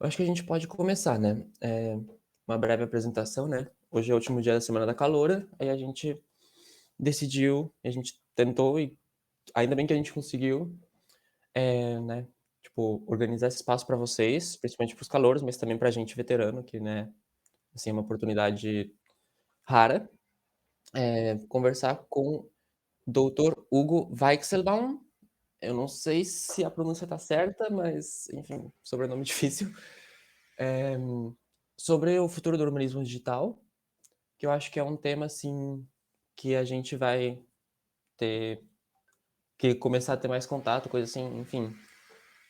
Eu acho que a gente pode começar, né, uma breve apresentação, né. Hoje é o último dia da Semana da Caloura, aí a gente decidiu, a gente tentou e ainda bem que a gente conseguiu, né, tipo, organizar esse espaço para vocês, principalmente para os calouros, mas também pra gente veterano que, né, assim, é uma oportunidade rara, conversar com doutor Hugo Weichselbaum. Eu não sei se a pronúncia tá certa, mas, enfim, sobrenome difícil. Eh, Sobre o futuro do urbanismo digital, que eu acho que é um tema, assim, que a gente vai ter que começar a ter mais contato, coisa assim, enfim.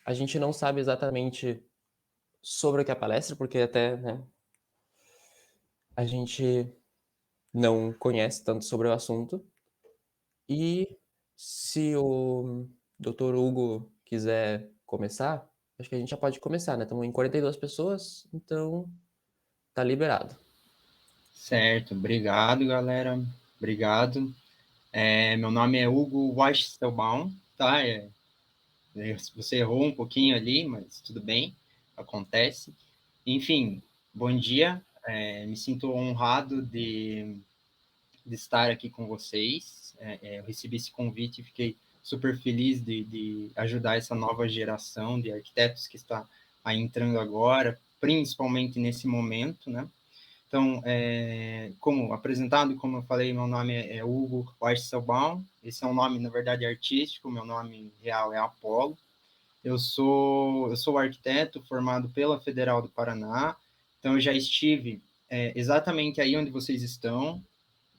A gente não sabe exatamente sobre o que é a palestra, porque até, né, a gente não conhece tanto sobre o assunto. E se o doutor Hugo quiser começar, acho que a gente já pode começar, né, estamos em 42 pessoas, então tá liberado. Certo, obrigado, galera. Obrigado. Meu nome é Hugo Weisselbaum, tá? Você errou um pouquinho ali, mas tudo bem, acontece. Enfim, bom dia. Me sinto honrado de estar aqui com vocês. Eu recebi esse convite e fiquei super feliz de ajudar essa nova geração de arquitetos que está aí entrando agora, principalmente nesse momento, né? Então, como apresentado, como eu falei, meu nome é Hugo Weisselbaum. Esse é um nome, na verdade, artístico. Meu nome real é Apolo. Eu sou arquiteto formado pela Federal do Paraná. Então, eu já estive exatamente aí onde vocês estão.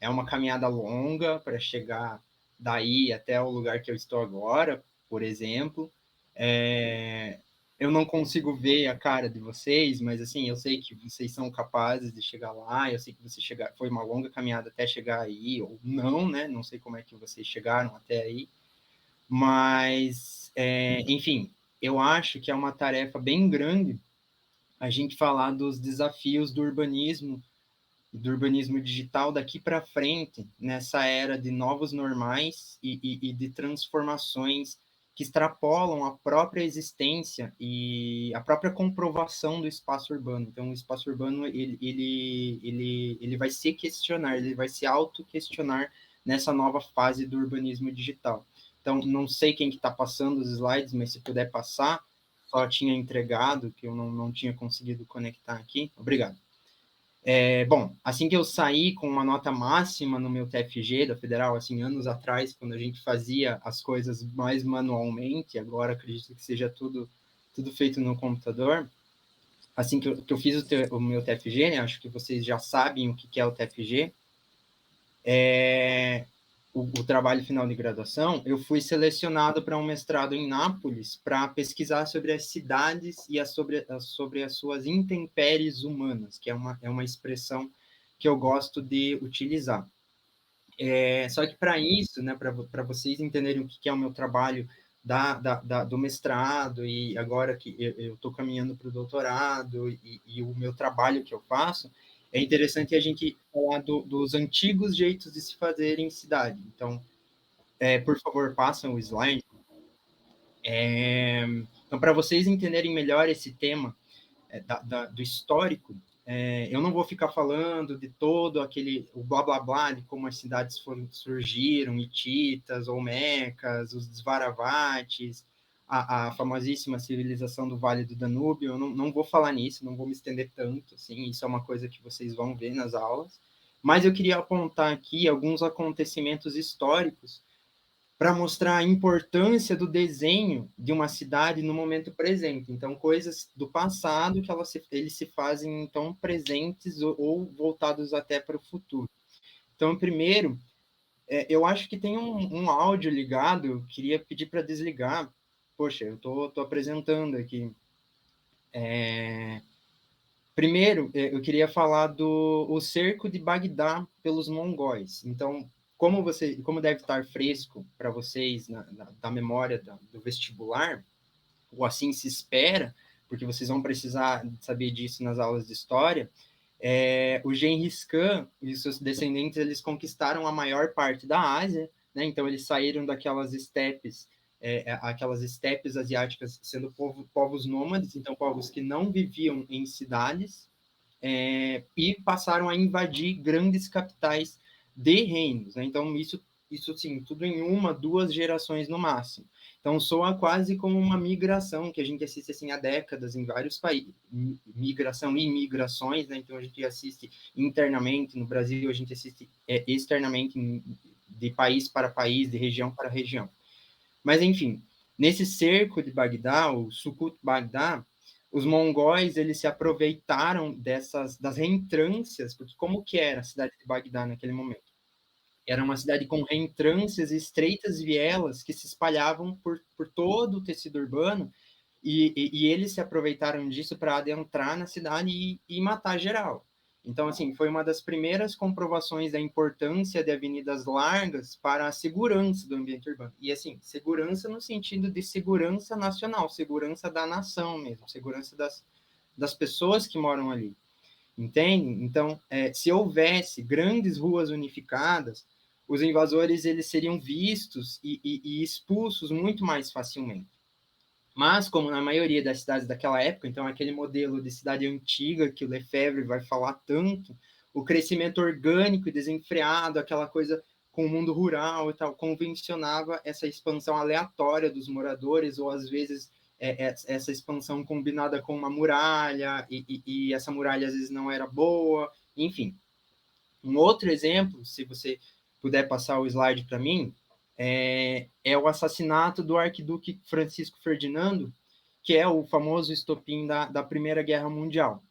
É uma caminhada longa para chegar daí até o lugar que eu estou agora, por exemplo. É, eu não consigo ver a cara de vocês, mas assim, eu sei que vocês são capazes de chegar lá, eu sei que foi uma longa caminhada até chegar aí, ou não, né? Não sei como é que vocês chegaram até aí, mas, enfim, eu acho que é uma tarefa bem grande a gente falar dos desafios do urbanismo digital daqui para frente, nessa era de novos normais e de transformações que extrapolam a própria existência e a própria comprovação do espaço urbano. Então, o espaço urbano ele vai se questionar, ele vai se auto-questionar nessa nova fase do urbanismo digital. Então, não sei quem que está passando os slides, mas se puder passar, só tinha entregado, que eu não tinha conseguido conectar aqui. Obrigado. Bom, assim que eu saí com uma nota máxima no meu TFG da Federal, assim, anos atrás, quando a gente fazia as coisas mais manualmente, agora acredito que seja tudo feito no computador. Assim que eu fiz o meu TFG, né, acho que vocês já sabem o que é o TFG, o trabalho final de graduação, eu fui selecionado para um mestrado em Nápoles para pesquisar sobre as cidades e sobre as suas intempéries humanas, que é uma expressão que eu gosto de utilizar. Só que para isso, né, para vocês entenderem o que é o meu trabalho do mestrado e agora que eu estou caminhando para o doutorado e o meu trabalho que eu faço, é interessante a gente falar dos antigos jeitos de se fazer em cidade. Então, por favor, passam o slide. Então, para vocês entenderem melhor esse tema do histórico, eu não vou ficar falando de todo o blá blá blá de como as cidades surgiram, Hititas, Olmecas, os Dvaravates, a famosíssima civilização do Vale do Danúbio. Eu não vou falar nisso, não vou me estender tanto, assim, isso é uma coisa que vocês vão ver nas aulas. Mas eu queria apontar aqui alguns acontecimentos históricos para mostrar a importância do desenho de uma cidade no momento presente. Então, coisas do passado que eles se fazem, então, presentes ou voltados até para o futuro. Então, primeiro, eu acho que tem um áudio ligado, eu queria pedir para desligar. Poxa, eu tô apresentando aqui. Primeiro, eu queria falar do o cerco de Bagdá pelos mongóis. Então, como deve estar fresco para vocês da memória do vestibular, ou assim se espera, porque vocês vão precisar saber disso nas aulas de história, o Genghis Khan e seus descendentes eles conquistaram a maior parte da Ásia, né? Então eles saíram daquelas estepes aquelas estepes asiáticas sendo povos nômades, então povos que não viviam em cidades, e passaram a invadir grandes capitais de reinos, né? Então, isso sim, tudo em 1, 2 gerações no máximo. Então, soa quase como uma migração que a gente assiste assim, há décadas em vários países. Migração e migrações, né? Então, a gente assiste internamente, no Brasil, a gente assiste externamente, de país para país, de região para região. Mas, enfim, nesse cerco de Bagdá, o Sukut Bagdá, os mongóis eles se aproveitaram das reentrâncias, porque como que era a cidade de Bagdá naquele momento? Era uma cidade com reentrâncias e estreitas vielas que se espalhavam por todo o tecido urbano, e eles se aproveitaram disso para adentrar na cidade e matar geral. Então, assim, foi uma das primeiras comprovações da importância de avenidas largas para a segurança do ambiente urbano. E, assim, segurança no sentido de segurança nacional, segurança da nação mesmo, segurança das pessoas que moram ali. Entende? Então, se houvesse grandes ruas unificadas, os invasores eles seriam vistos e expulsos muito mais facilmente. Mas, como na maioria das cidades daquela época, então aquele modelo de cidade antiga que o Lefebvre vai falar tanto, o crescimento orgânico e desenfreado, aquela coisa com o mundo rural e tal, convencionava essa expansão aleatória dos moradores, ou às vezes essa expansão combinada com uma muralha, e essa muralha às vezes não era boa, enfim. Um outro exemplo, se você puder passar o slide para mim, é o assassinato do arquiduque Francisco Ferdinando, que é o famoso estopim da Primeira Guerra Mundial.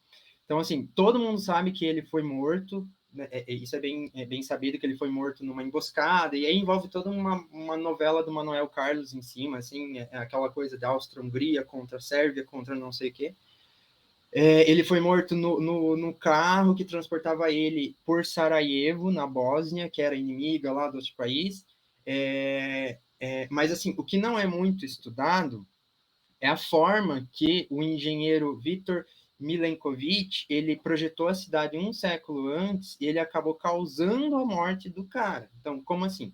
Então, assim, todo mundo sabe que ele foi morto, né? Isso é bem sabido, que ele foi morto numa emboscada, e aí envolve toda uma novela do Manuel Carlos em cima, assim, aquela coisa da Áustria-Hungria contra a Sérvia, contra não sei o quê. Ele foi morto no carro que transportava ele por Sarajevo, na Bósnia, que era inimiga lá do outro país. Mas, assim, o que não é muito estudado é a forma que o engenheiro Viktor Milenkovic, ele projetou a cidade um século antes e ele acabou causando a morte do cara. Então, como assim?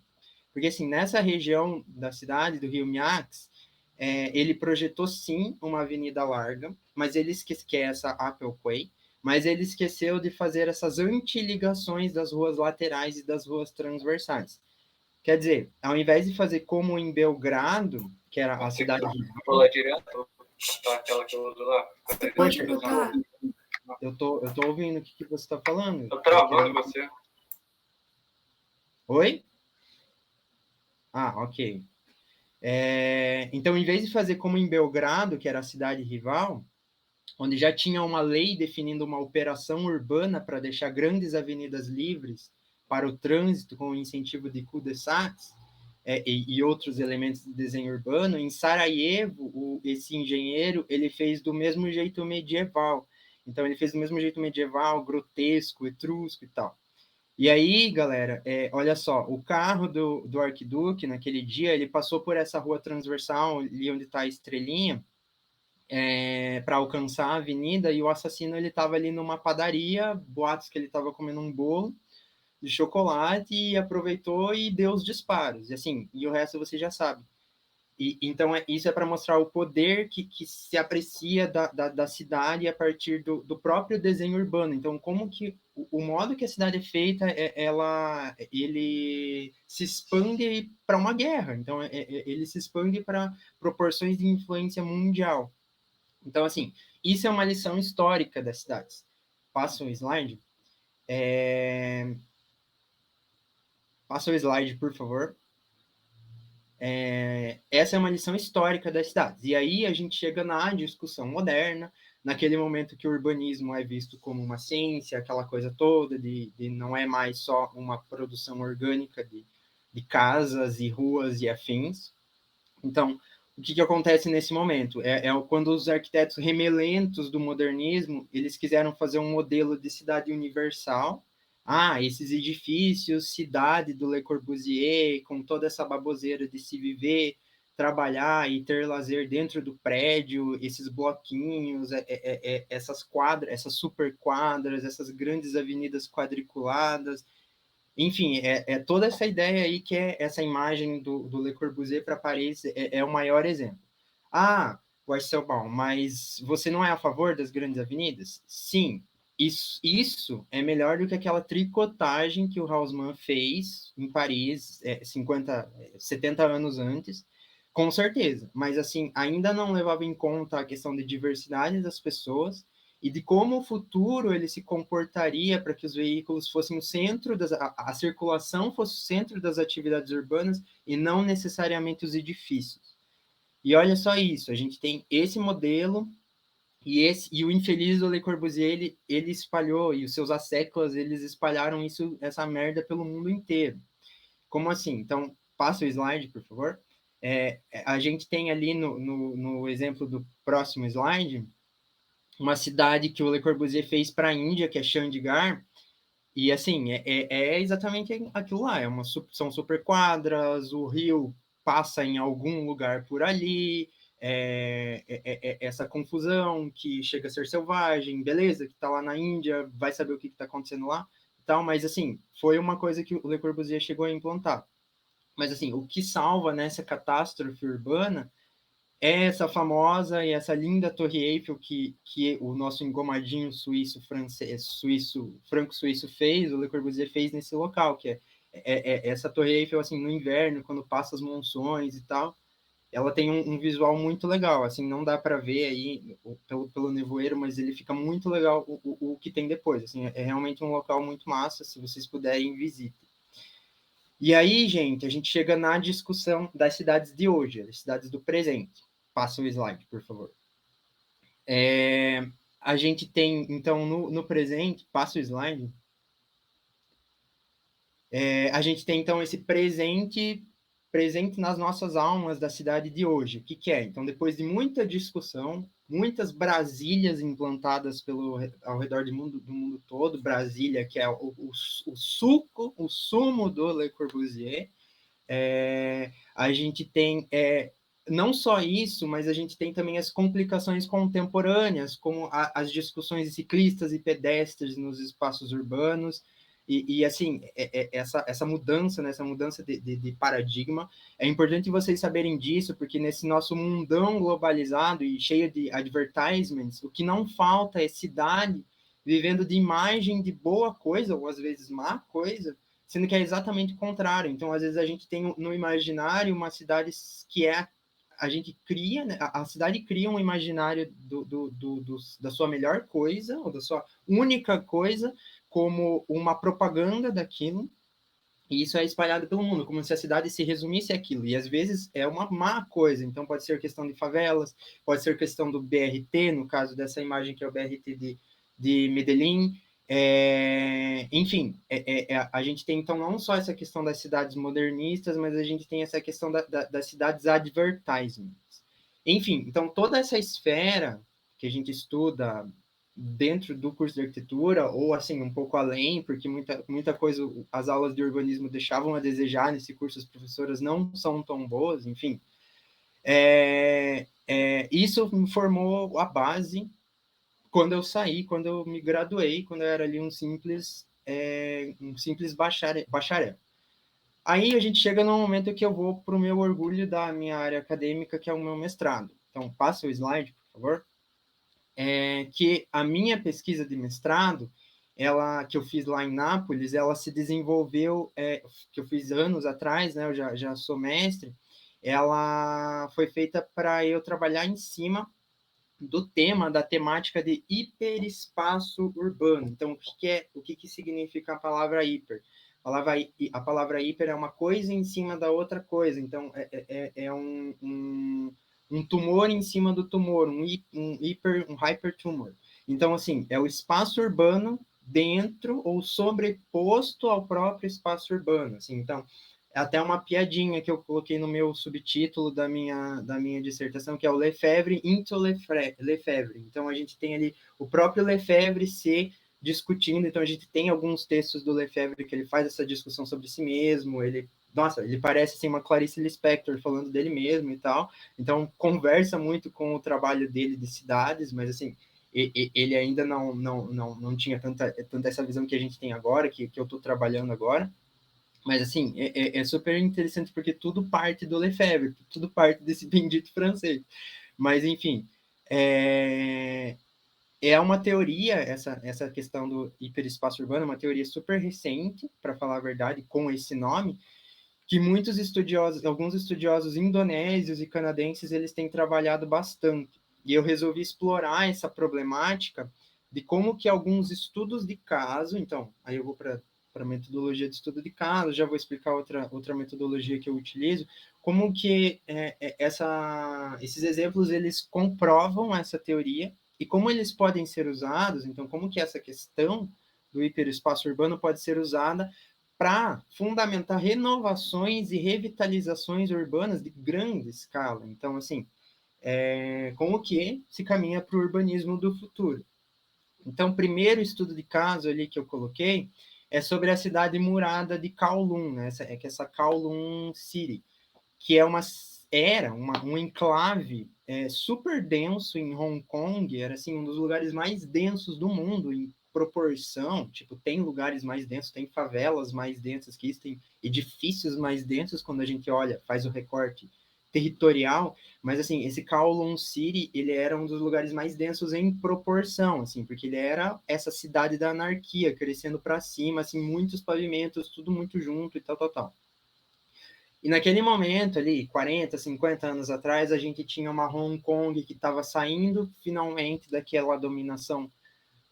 Porque, assim, nessa região da cidade, do rio Miax, ele projetou, sim, uma avenida larga, mas ele esqueceu, que é essa Applequay, mas ele esqueceu de fazer essas antiligações das ruas laterais e das ruas transversais. Quer dizer, ao invés de fazer como em Belgrado, que era a cidade rival... Vou lá direto, tá aquela que eu uso lá. Poxa, eu tô ouvindo o que você está falando. Tô travando você. Oi? Ah, ok. Então, em vez de fazer como em Belgrado, que era a cidade rival, onde já tinha uma lei definindo uma operação urbana para deixar grandes avenidas livres para o trânsito com o incentivo de cul-de-sacs, e outros elementos de desenho urbano, em Sarajevo, esse engenheiro ele fez do mesmo jeito medieval. Então, ele fez do mesmo jeito medieval, grotesco, etrusco e tal. E aí, galera, olha só, o carro do arquiduque, naquele dia, ele passou por essa rua transversal, ali onde está a estrelinha, para alcançar a avenida, e o assassino ele estava ali numa padaria, boatos que ele estava comendo um bolo de chocolate, e aproveitou e deu os disparos. E assim, e o resto você já sabe. Então, isso é para mostrar o poder que se aprecia da cidade a partir do próprio desenho urbano. Então, como que o modo que a cidade é feita, ele se expande para uma guerra. Então, ele se expande para proporções de influência mundial. Então, assim, isso é uma lição histórica das cidades. Passa um slide. Passa o slide, por favor. Essa é uma lição histórica das cidades. E aí a gente chega na discussão moderna, naquele momento que o urbanismo é visto como uma ciência, aquela coisa toda, de não é mais só uma produção orgânica de casas e ruas e afins. Então, o que acontece nesse momento? Quando os arquitetos remelentos do modernismo, eles quiseram fazer um modelo de cidade universal. Esses edifícios, cidade do Le Corbusier, com toda essa baboseira de se viver, trabalhar e ter lazer dentro do prédio, esses bloquinhos, essas quadras, essas super quadras, essas grandes avenidas quadriculadas, Enfim, é toda essa ideia aí que é essa imagem do Le Corbusier para Paris é o maior exemplo. Ah, Weisselbaum, mas você não é a favor das grandes avenidas? Sim, isso é melhor do que aquela tricotagem que o Haussmann fez em Paris 70 anos antes, com certeza. Mas, assim, ainda não levava em conta a questão de diversidade das pessoas e de como o futuro ele se comportaria para que os veículos fossem o centro, a circulação fosse o centro das atividades urbanas e não necessariamente os edifícios. E olha só isso, a gente tem esse modelo e o infeliz do Le Corbusier, ele espalhou, e os seus asseclas, eles espalharam essa merda pelo mundo inteiro. Como assim? Então, passa o slide, por favor. A gente tem ali no exemplo do próximo slide, uma cidade que o Le Corbusier fez para a Índia, que é Chandigarh, e assim, é exatamente aquilo lá, são super quadras, o rio passa em algum lugar por ali, essa confusão que chega a ser selvagem, beleza, que está lá na Índia, vai saber o que está acontecendo lá, tal, mas assim, foi uma coisa que o Le Corbusier chegou a implantar. Mas assim, o que salva nessa catástrofe urbana é essa famosa e essa linda Torre Eiffel que o nosso engomadinho franco-suíço fez, o Le Corbusier fez nesse local, que essa Torre Eiffel, assim, no inverno, quando passa as monções e tal, ela tem um visual muito legal, assim, não dá para ver aí pelo nevoeiro, mas ele fica muito legal o que tem depois, assim, é realmente um local muito massa, se vocês puderem, visitem. E aí, gente, a gente chega na discussão das cidades de hoje, das cidades do presente. Passa o slide, por favor. A gente tem, então, no presente, passa o slide. A gente tem, então, esse presente nas nossas almas da cidade de hoje. O que é? Então, depois de muita discussão, muitas Brasílias implantadas ao redor do mundo todo, Brasília, que é o sumo do Le Corbusier, a gente tem não só isso, mas a gente tem também as complicações contemporâneas, como as discussões de ciclistas e pedestres nos espaços urbanos, e assim, essa mudança, né, essa mudança de paradigma, é importante vocês saberem disso, porque nesse nosso mundão globalizado e cheio de advertisements, o que não falta é cidade vivendo de imagem de boa coisa, ou às vezes má coisa, sendo que é exatamente o contrário. Então, às vezes, a gente tem no imaginário uma cidade que a gente cria, né? A cidade cria um imaginário da sua melhor coisa, ou da sua única coisa, como uma propaganda daquilo, e isso é espalhado pelo mundo, como se a cidade se resumisse àquilo. E às vezes é uma má coisa. Então pode ser questão de favelas, pode ser questão do BRT, no caso dessa imagem que é o BRT de Medellín. Enfim, a gente tem então não só essa questão das cidades modernistas, mas a gente tem essa questão das cidades advertisements. Enfim, então toda essa esfera que a gente estuda dentro do curso de arquitetura, ou assim, um pouco além, porque muita coisa as aulas de urbanismo deixavam a desejar nesse curso, as professoras não são tão boas, enfim. Isso me formou a base quando eu saí, quando eu me graduei, quando eu era ali um simples bacharel. Aí a gente chega no momento que eu vou para o meu orgulho da minha área acadêmica, que é o meu mestrado. Então, passa o slide, por favor. Que a minha pesquisa de mestrado, que eu fiz lá em Nápoles, ela se desenvolveu, que eu fiz anos atrás, né, eu já sou mestre, ela foi feita para eu trabalhar em cima da temática de hiperespaço urbano. Então, o que significa a palavra hiper? A palavra hiper é uma coisa em cima da outra coisa. Então, é um tumor em cima do tumor, um hypertumor. Então, assim, é o espaço urbano dentro ou sobreposto ao próprio espaço urbano. Assim, então, é até uma piadinha que eu coloquei no meu subtítulo da minha dissertação, que é o Lefebvre into Lefebvre. Então, a gente tem ali o próprio Lefebvre se discutindo. Então, a gente tem alguns textos do Lefebvre que ele faz essa discussão sobre si mesmo, ele parece assim, uma Clarice Lispector falando dele mesmo e tal. Então, conversa muito com o trabalho dele de cidades, mas assim, ele ainda não tinha tanta essa visão que a gente tem agora, que eu estou trabalhando agora. Mas, assim, é super interessante porque tudo parte do Lefebvre, tudo parte desse bendito francês. Mas, enfim, é uma teoria, essa questão do hiperespaço urbano, uma teoria super recente, para falar a verdade, com esse nome, que muitos estudiosos, alguns estudiosos indonésios e canadenses, eles têm trabalhado bastante. E eu resolvi explorar essa problemática de como que alguns estudos de caso, então, aí eu vou para a metodologia de estudo de caso, já vou explicar outra metodologia que eu utilizo, como que esses exemplos, eles comprovam essa teoria e como eles podem ser usados, então, como que essa questão do hiperespaço urbano pode ser usada para fundamentar renovações e revitalizações urbanas de grande escala. Então, assim, como que se caminha para o urbanismo do futuro. Então, o primeiro estudo de caso ali que eu coloquei é sobre a cidade murada de Kowloon, né? Essa Kowloon City, que era um enclave super denso em Hong Kong, era assim, um dos lugares mais densos do mundo em proporção, tipo, tem lugares mais densos, tem favelas mais densas que isso, tem edifícios mais densos quando a gente olha, faz o recorte territorial, mas assim, esse Kowloon City, ele era um dos lugares mais densos em proporção, assim, porque ele era essa cidade da anarquia, crescendo para cima, assim, muitos pavimentos, tudo muito junto e tal, tal, tal. E naquele momento ali, 40, 50 anos atrás, a gente tinha uma Hong Kong que estava saindo finalmente daquela dominação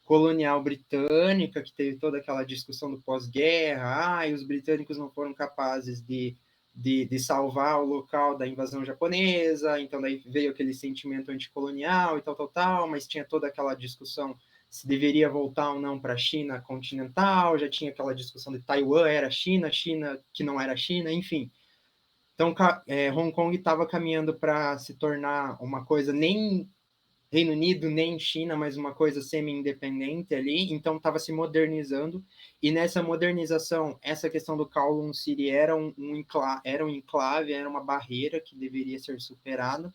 colonial britânica, que teve toda aquela discussão do pós-guerra, e os britânicos não foram capazes de salvar o local da invasão japonesa, então daí veio aquele sentimento anticolonial e tal, tal, tal, mas tinha toda aquela discussão se deveria voltar ou não para a China continental, já tinha aquela discussão de Taiwan era China, China que não era China, enfim. Então, Hong Kong estava caminhando para se tornar uma coisa nem Reino Unido, nem China, mas uma coisa semi-independente ali, então estava se modernizando, e nessa modernização, essa questão do Kowloon City era um enclave, era uma barreira que deveria ser superada.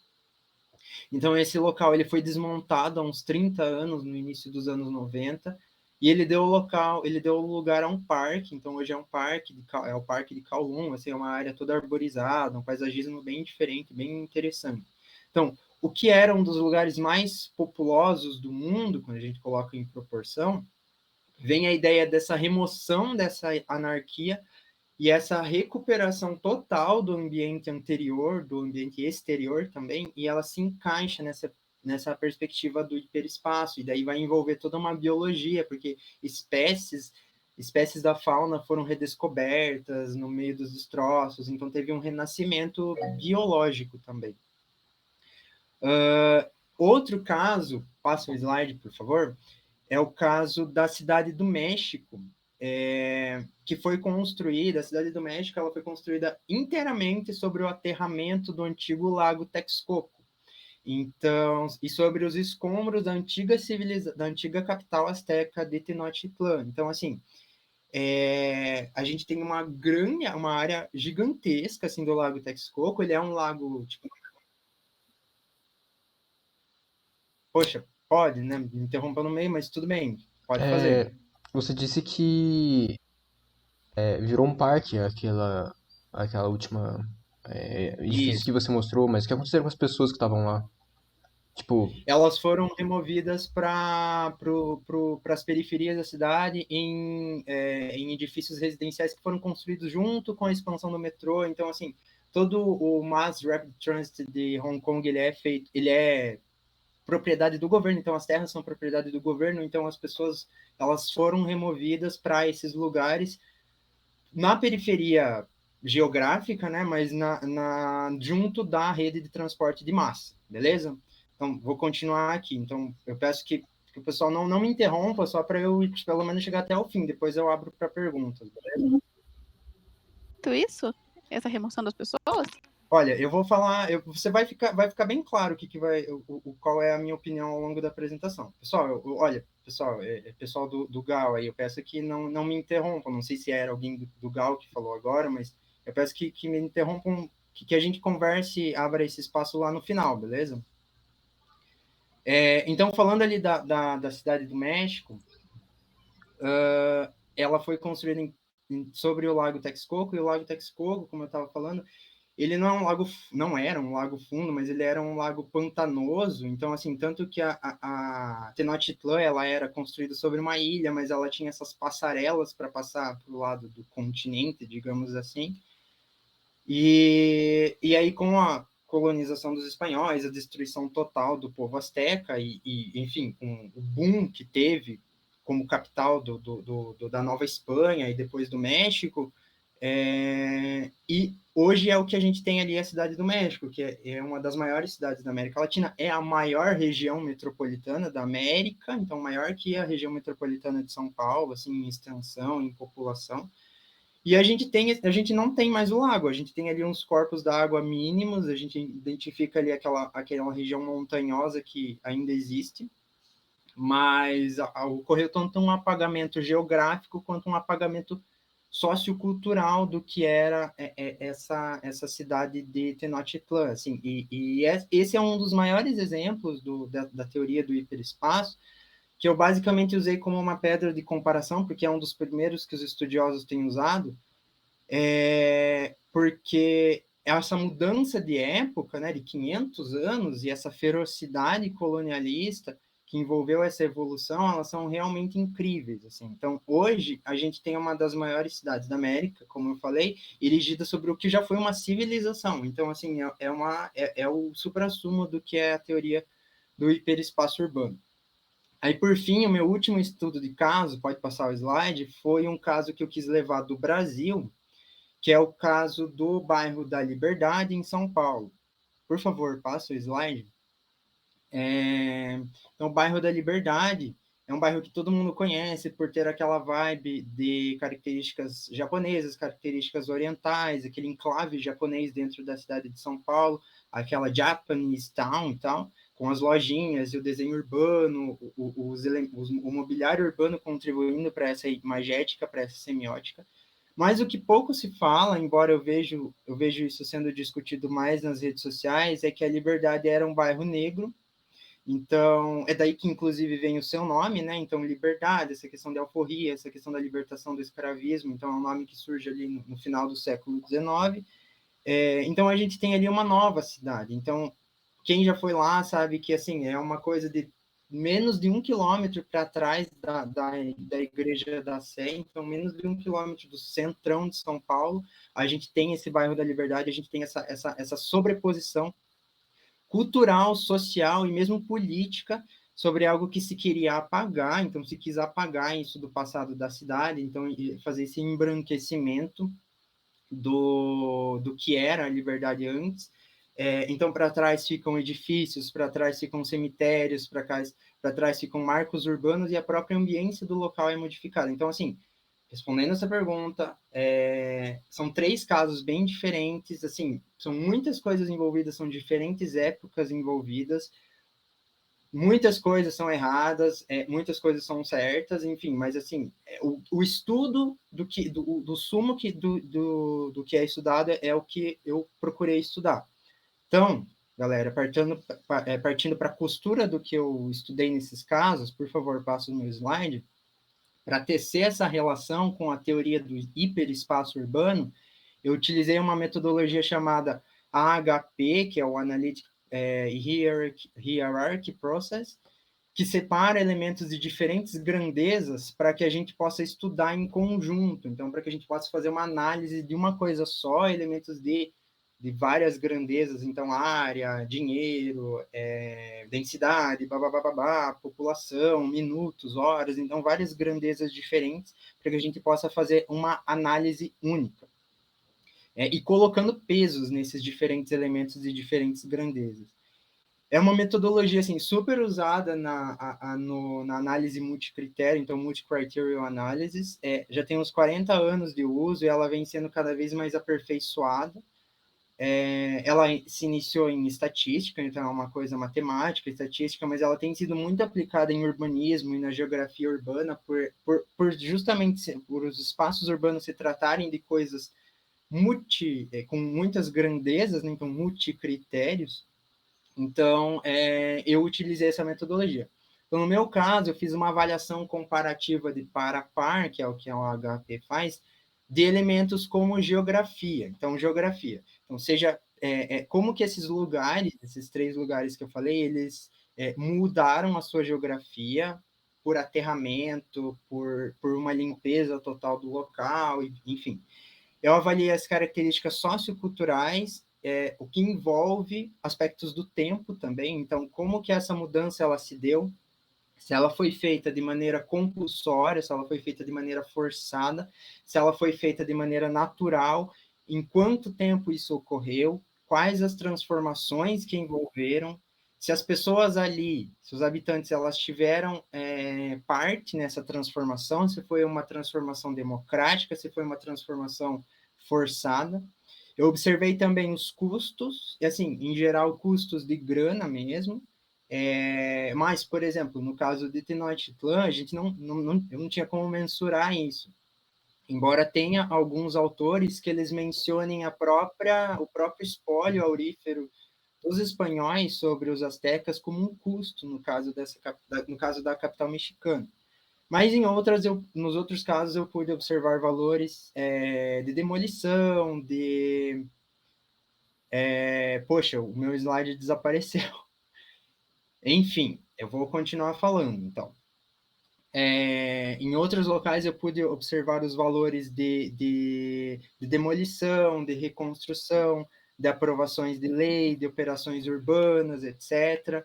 Então esse local ele foi desmontado há uns 30 anos, no início dos anos 90, e ele deu lugar a um parque, então hoje é um parque, é o Parque de Kowloon, assim, é uma área toda arborizada, um paisagismo bem diferente, bem interessante. Então, o que era um dos lugares mais populosos do mundo, quando a gente coloca em proporção, vem a ideia dessa remoção dessa anarquia e essa recuperação total do ambiente anterior, do ambiente exterior também, e ela se encaixa nessa perspectiva do hiperespaço, e daí vai envolver toda uma biologia, porque espécies da fauna foram redescobertas no meio dos destroços, então teve um renascimento biológico também. Outro caso, passa o slide, por favor, é o caso da Cidade do México, que foi construída, a Cidade do México ela foi construída inteiramente sobre o aterramento do antigo Lago Texcoco. Então, e sobre os escombros da antiga capital asteca de Tenochtitlan. Então, assim, a gente tem uma área gigantesca assim do Lago Texcoco. Ele é um lago, tipo, poxa, pode, né? Me interromper no meio, mas tudo bem, pode fazer. Você disse que virou um parque aquela última edifício Isso. que você mostrou, mas o que aconteceu com as pessoas que estavam lá? Tipo, Elas foram removidas para as periferias da cidade em edifícios residenciais que foram construídos junto com a expansão do metrô. Então, assim, todo o Mass Rapid Transit de Hong Kong ele é propriedade do governo. Então, as terras são propriedade do governo. Então, as pessoas elas foram removidas para esses lugares na periferia geográfica, né? Mas junto da rede de transporte de massa, beleza? Então, vou continuar aqui. Então, eu peço que o pessoal não me interrompa, só para eu, pelo menos, chegar até o fim. Depois eu abro para perguntas, beleza? Tudo isso? Essa remoção das pessoas? Olha, eu vou falar, você vai ficar bem claro qual é a minha opinião ao longo da apresentação. Pessoal, olha, pessoal do GAL aí, eu peço que não me interrompam. Não sei se era alguém do GAL que falou agora, mas eu peço que me interrompam, que a gente converse, abra esse espaço lá no final, beleza? Então, falando ali da Cidade do México, ela foi construída sobre o Lago Texcoco, e o Lago Texcoco, como eu estava falando, ele não é um lago, não era um lago fundo, mas ele era um lago pantanoso. Então, assim, tanto que a Tenochtitlan, ela era construída sobre uma ilha, mas ela tinha essas passarelas para passar para o lado do continente, digamos assim. E aí, com a colonização dos espanhóis, a destruição total do povo asteca enfim, o boom que teve como capital da Nova Espanha e depois do México, e hoje é o que a gente tem ali, a cidade do México, que é uma das maiores cidades da América Latina, é a maior região metropolitana da América, então maior que a região metropolitana de São Paulo, assim, em extensão, em população. E a gente não tem mais o lago, a gente tem ali uns corpos d'água mínimos, a gente identifica ali aquela região montanhosa que ainda existe, mas ocorreu tanto um apagamento geográfico quanto um apagamento sociocultural do que era essa cidade de Tenochtitlan, assim, esse é um dos maiores exemplos da teoria do hiperespaço, que eu basicamente usei como uma pedra de comparação, porque é um dos primeiros que os estudiosos têm usado, porque essa mudança de época, né, de 500 anos, e essa ferocidade colonialista que envolveu essa evolução, elas são realmente incríveis, assim. Então, hoje, a gente tem uma das maiores cidades da América, como eu falei, erigida sobre o que já foi uma civilização. Então, assim, é o suprassumo do que é a teoria do hiperespaço urbano. Aí, por fim, o meu último estudo de caso, pode passar o slide, foi um caso que eu quis levar do Brasil, que é o caso do bairro da Liberdade, em São Paulo. Por favor, passa o slide. Então, o bairro da Liberdade é um bairro que todo mundo conhece por ter aquela vibe de características japonesas, características orientais, aquele enclave japonês dentro da cidade de São Paulo, aquela Japanese Town e tal, com as lojinhas e o desenho urbano, o mobiliário urbano contribuindo para essa imagética, para essa semiótica. Mas o que pouco se fala, embora eu vejo isso sendo discutido mais nas redes sociais, é que a Liberdade era um bairro negro. Então, é daí que, inclusive, vem o seu nome, né? Então, liberdade, essa questão de alforria, essa questão da libertação do escravismo. Então, é um nome que surge ali no final do século XIX. Então, a gente tem ali uma nova cidade. Então, quem já foi lá sabe que, assim, é uma coisa de menos de 1 quilômetro para trás da Igreja da Sé, então, menos de 1 quilômetro do centrão de São Paulo, a gente tem esse bairro da Liberdade, a gente tem essa sobreposição cultural, social e mesmo política sobre algo que se queria apagar, então se quis apagar isso do passado da cidade, então fazer esse embranquecimento do que era a Liberdade antes. Então, para trás ficam edifícios, para trás ficam cemitérios, para trás ficam marcos urbanos e a própria ambiência do local é modificada. Então, assim, respondendo essa pergunta, são 3 casos bem diferentes, assim, são muitas coisas envolvidas, são diferentes épocas envolvidas, muitas coisas são erradas, muitas coisas são certas, enfim, mas assim, o estudo do sumo do que é estudado é o que eu procurei estudar. Então, galera, partindo para a costura do que eu estudei nesses casos, por favor, passa o meu slide. Para tecer essa relação com a teoria do hiperespaço urbano, eu utilizei uma metodologia chamada AHP, que é o Analytic Hierarchy Process, que separa elementos de diferentes grandezas para que a gente possa estudar em conjunto. Então, para que a gente possa fazer uma análise de uma coisa só, elementos de várias grandezas, então área, dinheiro, densidade, população, minutos, horas, então várias grandezas diferentes para que a gente possa fazer uma análise única. E colocando pesos nesses diferentes elementos de diferentes grandezas. É uma metodologia assim, super usada na análise multicritério, então multicriterial analysis, já tem uns 40 anos de uso e ela vem sendo cada vez mais aperfeiçoada. Ela se iniciou em estatística, então é uma coisa matemática, estatística, mas ela tem sido muito aplicada em urbanismo e na geografia urbana por justamente por os espaços urbanos se tratarem de coisas com muitas grandezas, né? Então multicritérios. Então, eu utilizei essa metodologia. Então, no meu caso, eu fiz uma avaliação comparativa de par a par, que é o que a OHP faz, de elementos como geografia. Então, geografia. Então, seja como que esses lugares, esses 3 lugares que eu falei, eles mudaram a sua geografia por aterramento, por uma limpeza total do local, enfim. Eu avaliei as características socioculturais, o que envolve aspectos do tempo também. Então, como que essa mudança ela se deu, se ela foi feita de maneira compulsória, se ela foi feita de maneira forçada, se ela foi feita de maneira natural, em quanto tempo isso ocorreu, quais as transformações que envolveram, se as pessoas ali, se os habitantes, elas tiveram parte nessa transformação, se foi uma transformação democrática, se foi uma transformação forçada. Eu observei também os custos, e assim, em geral, custos de grana mesmo, mas, por exemplo, no caso de Tenochtitlan, a gente eu não tinha como mensurar isso. Embora tenha alguns autores que eles mencionem o próprio espólio aurífero dos espanhóis sobre os astecas como um custo no caso da capital mexicana. Mas nos outros casos eu pude observar valores de demolição, poxa, o meu slide desapareceu. Enfim, eu vou continuar falando, então. Em outros locais eu pude observar os valores de demolição, de reconstrução, de aprovações de lei, de operações urbanas, etc.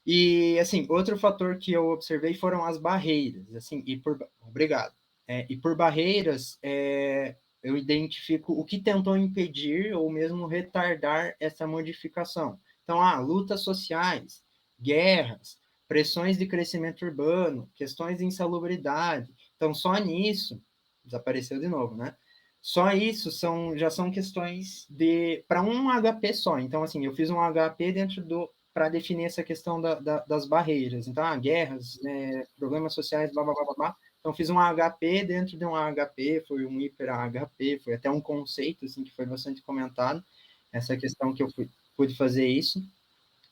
E, assim, outro fator que eu observei foram as barreiras, assim, obrigado. E por barreiras, eu identifico o que tentou impedir ou mesmo retardar essa modificação. Então, lutas sociais, guerras, pressões de crescimento urbano, questões de insalubridade. Então, só nisso, desapareceu de novo, né? Só isso já são questões para um HP só. Então, assim, eu fiz um HP para definir essa questão das barreiras. Então, guerras, problemas sociais, blá, blá, blá, blá. Então, fiz um HP dentro de um HP, foi um hiper HP, foi até um conceito, assim, que foi bastante comentado, essa questão que eu pude fazer isso.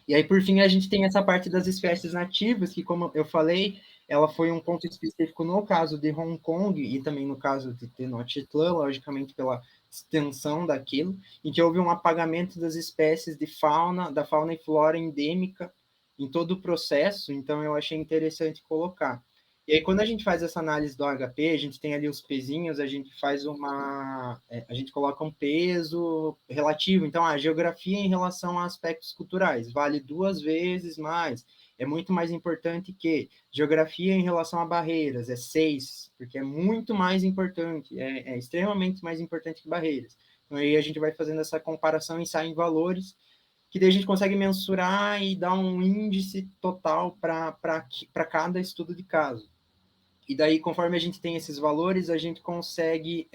E aí, por fim, a gente tem essa parte das espécies nativas, que, como eu falei, ela foi um ponto específico no caso de Hong Kong e também no caso de Tenochtitlan, logicamente pela extensão daquilo, em que houve um apagamento das espécies da fauna e flora endêmica em todo o processo, então eu achei interessante colocar. E aí, quando a gente faz essa análise do HP, a gente tem ali os pezinhos, a gente faz a gente coloca um peso relativo. Então, a geografia em relação a aspectos culturais vale 2 vezes mais. É muito mais importante que geografia em relação a barreiras, é 6, porque é muito mais importante, é extremamente mais importante que barreiras. Então, aí a gente vai fazendo essa comparação e sai em valores que daí a gente consegue mensurar e dar um índice total para cada estudo de caso. E daí, conforme a gente tem esses valores, a gente consegue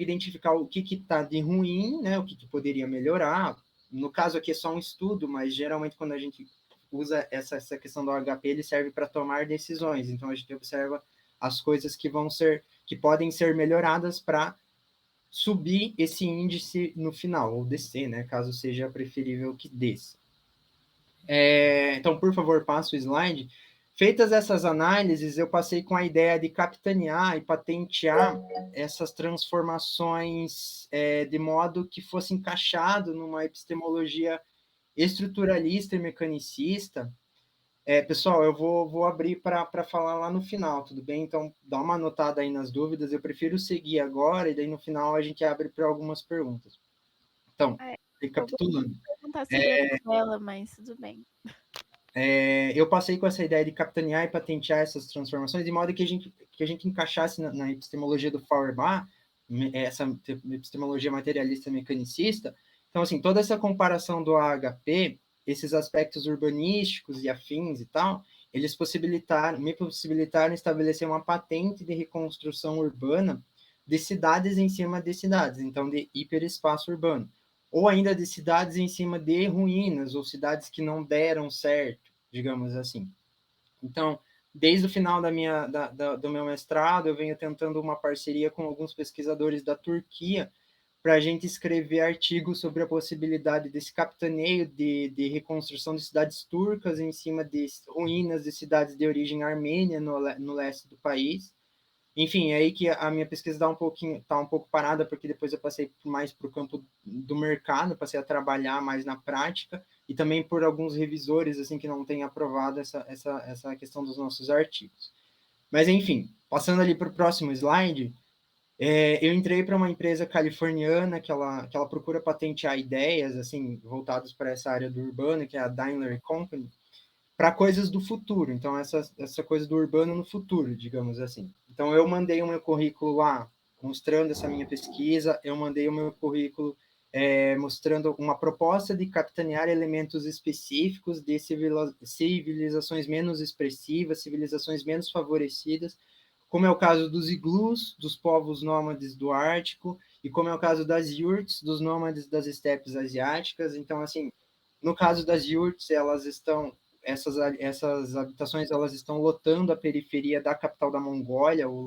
identificar o que está de ruim, né, o que poderia melhorar. No caso aqui é só um estudo, mas geralmente quando a gente usa essa questão do HP, ele serve para tomar decisões. Então a gente observa as coisas que podem ser melhoradas para subir esse índice no final, ou descer, né, caso seja preferível que desça. Então, por favor, passa o slide. Feitas essas análises, eu passei com a ideia de capitanear e patentear essas transformações de modo que fosse encaixado numa epistemologia estruturalista e mecanicista. Pessoal, eu vou abrir para falar lá no final, tudo bem? Então, dá uma anotada aí nas dúvidas. Eu prefiro seguir agora e daí no final a gente abre para algumas perguntas. Então, recapitulando. Eu vou perguntar segredo dela, mas tudo bem. Eu passei com essa ideia de capitanear e patentear essas transformações de modo que a gente encaixasse na epistemologia do Feuerbach, essa epistemologia materialista mecanicista. Então, assim, toda essa comparação do AHP, esses aspectos urbanísticos e afins e tal, eles me possibilitaram estabelecer uma patente de reconstrução urbana de cidades em cima de cidades, então de hiperespaço urbano, ou ainda de cidades em cima de ruínas, ou cidades que não deram certo, digamos assim. Então, desde o final do meu mestrado, eu venho tentando uma parceria com alguns pesquisadores da Turquia para a gente escrever artigos sobre a possibilidade desse capitaneio de reconstrução de cidades turcas em cima de ruínas de cidades de origem armênia no leste do país. Enfim, é aí que a minha pesquisa tá um pouco parada, porque depois eu passei mais para o campo do mercado, passei a trabalhar mais na prática, e também por alguns revisores assim que não têm aprovado essa questão dos nossos artigos. Mas, enfim, passando ali para o próximo slide, eu entrei para uma empresa californiana que ela procura patentear ideias assim voltadas para essa área do urbano, que é a Daimler Company, para coisas do futuro. Então, essa coisa do urbano no futuro, digamos assim. Então, eu mandei o meu currículo lá, mostrando essa minha pesquisa, eu mandei o meu currículo mostrando uma proposta de capitanear elementos específicos de civilizações menos expressivas, civilizações menos favorecidas, como é o caso dos iglus, dos povos nômades do Ártico, e como é o caso das yurts, dos nômades das estepes asiáticas. Então, assim, no caso das yurts, essas habitações elas estão lotando a periferia da capital da Mongólia, o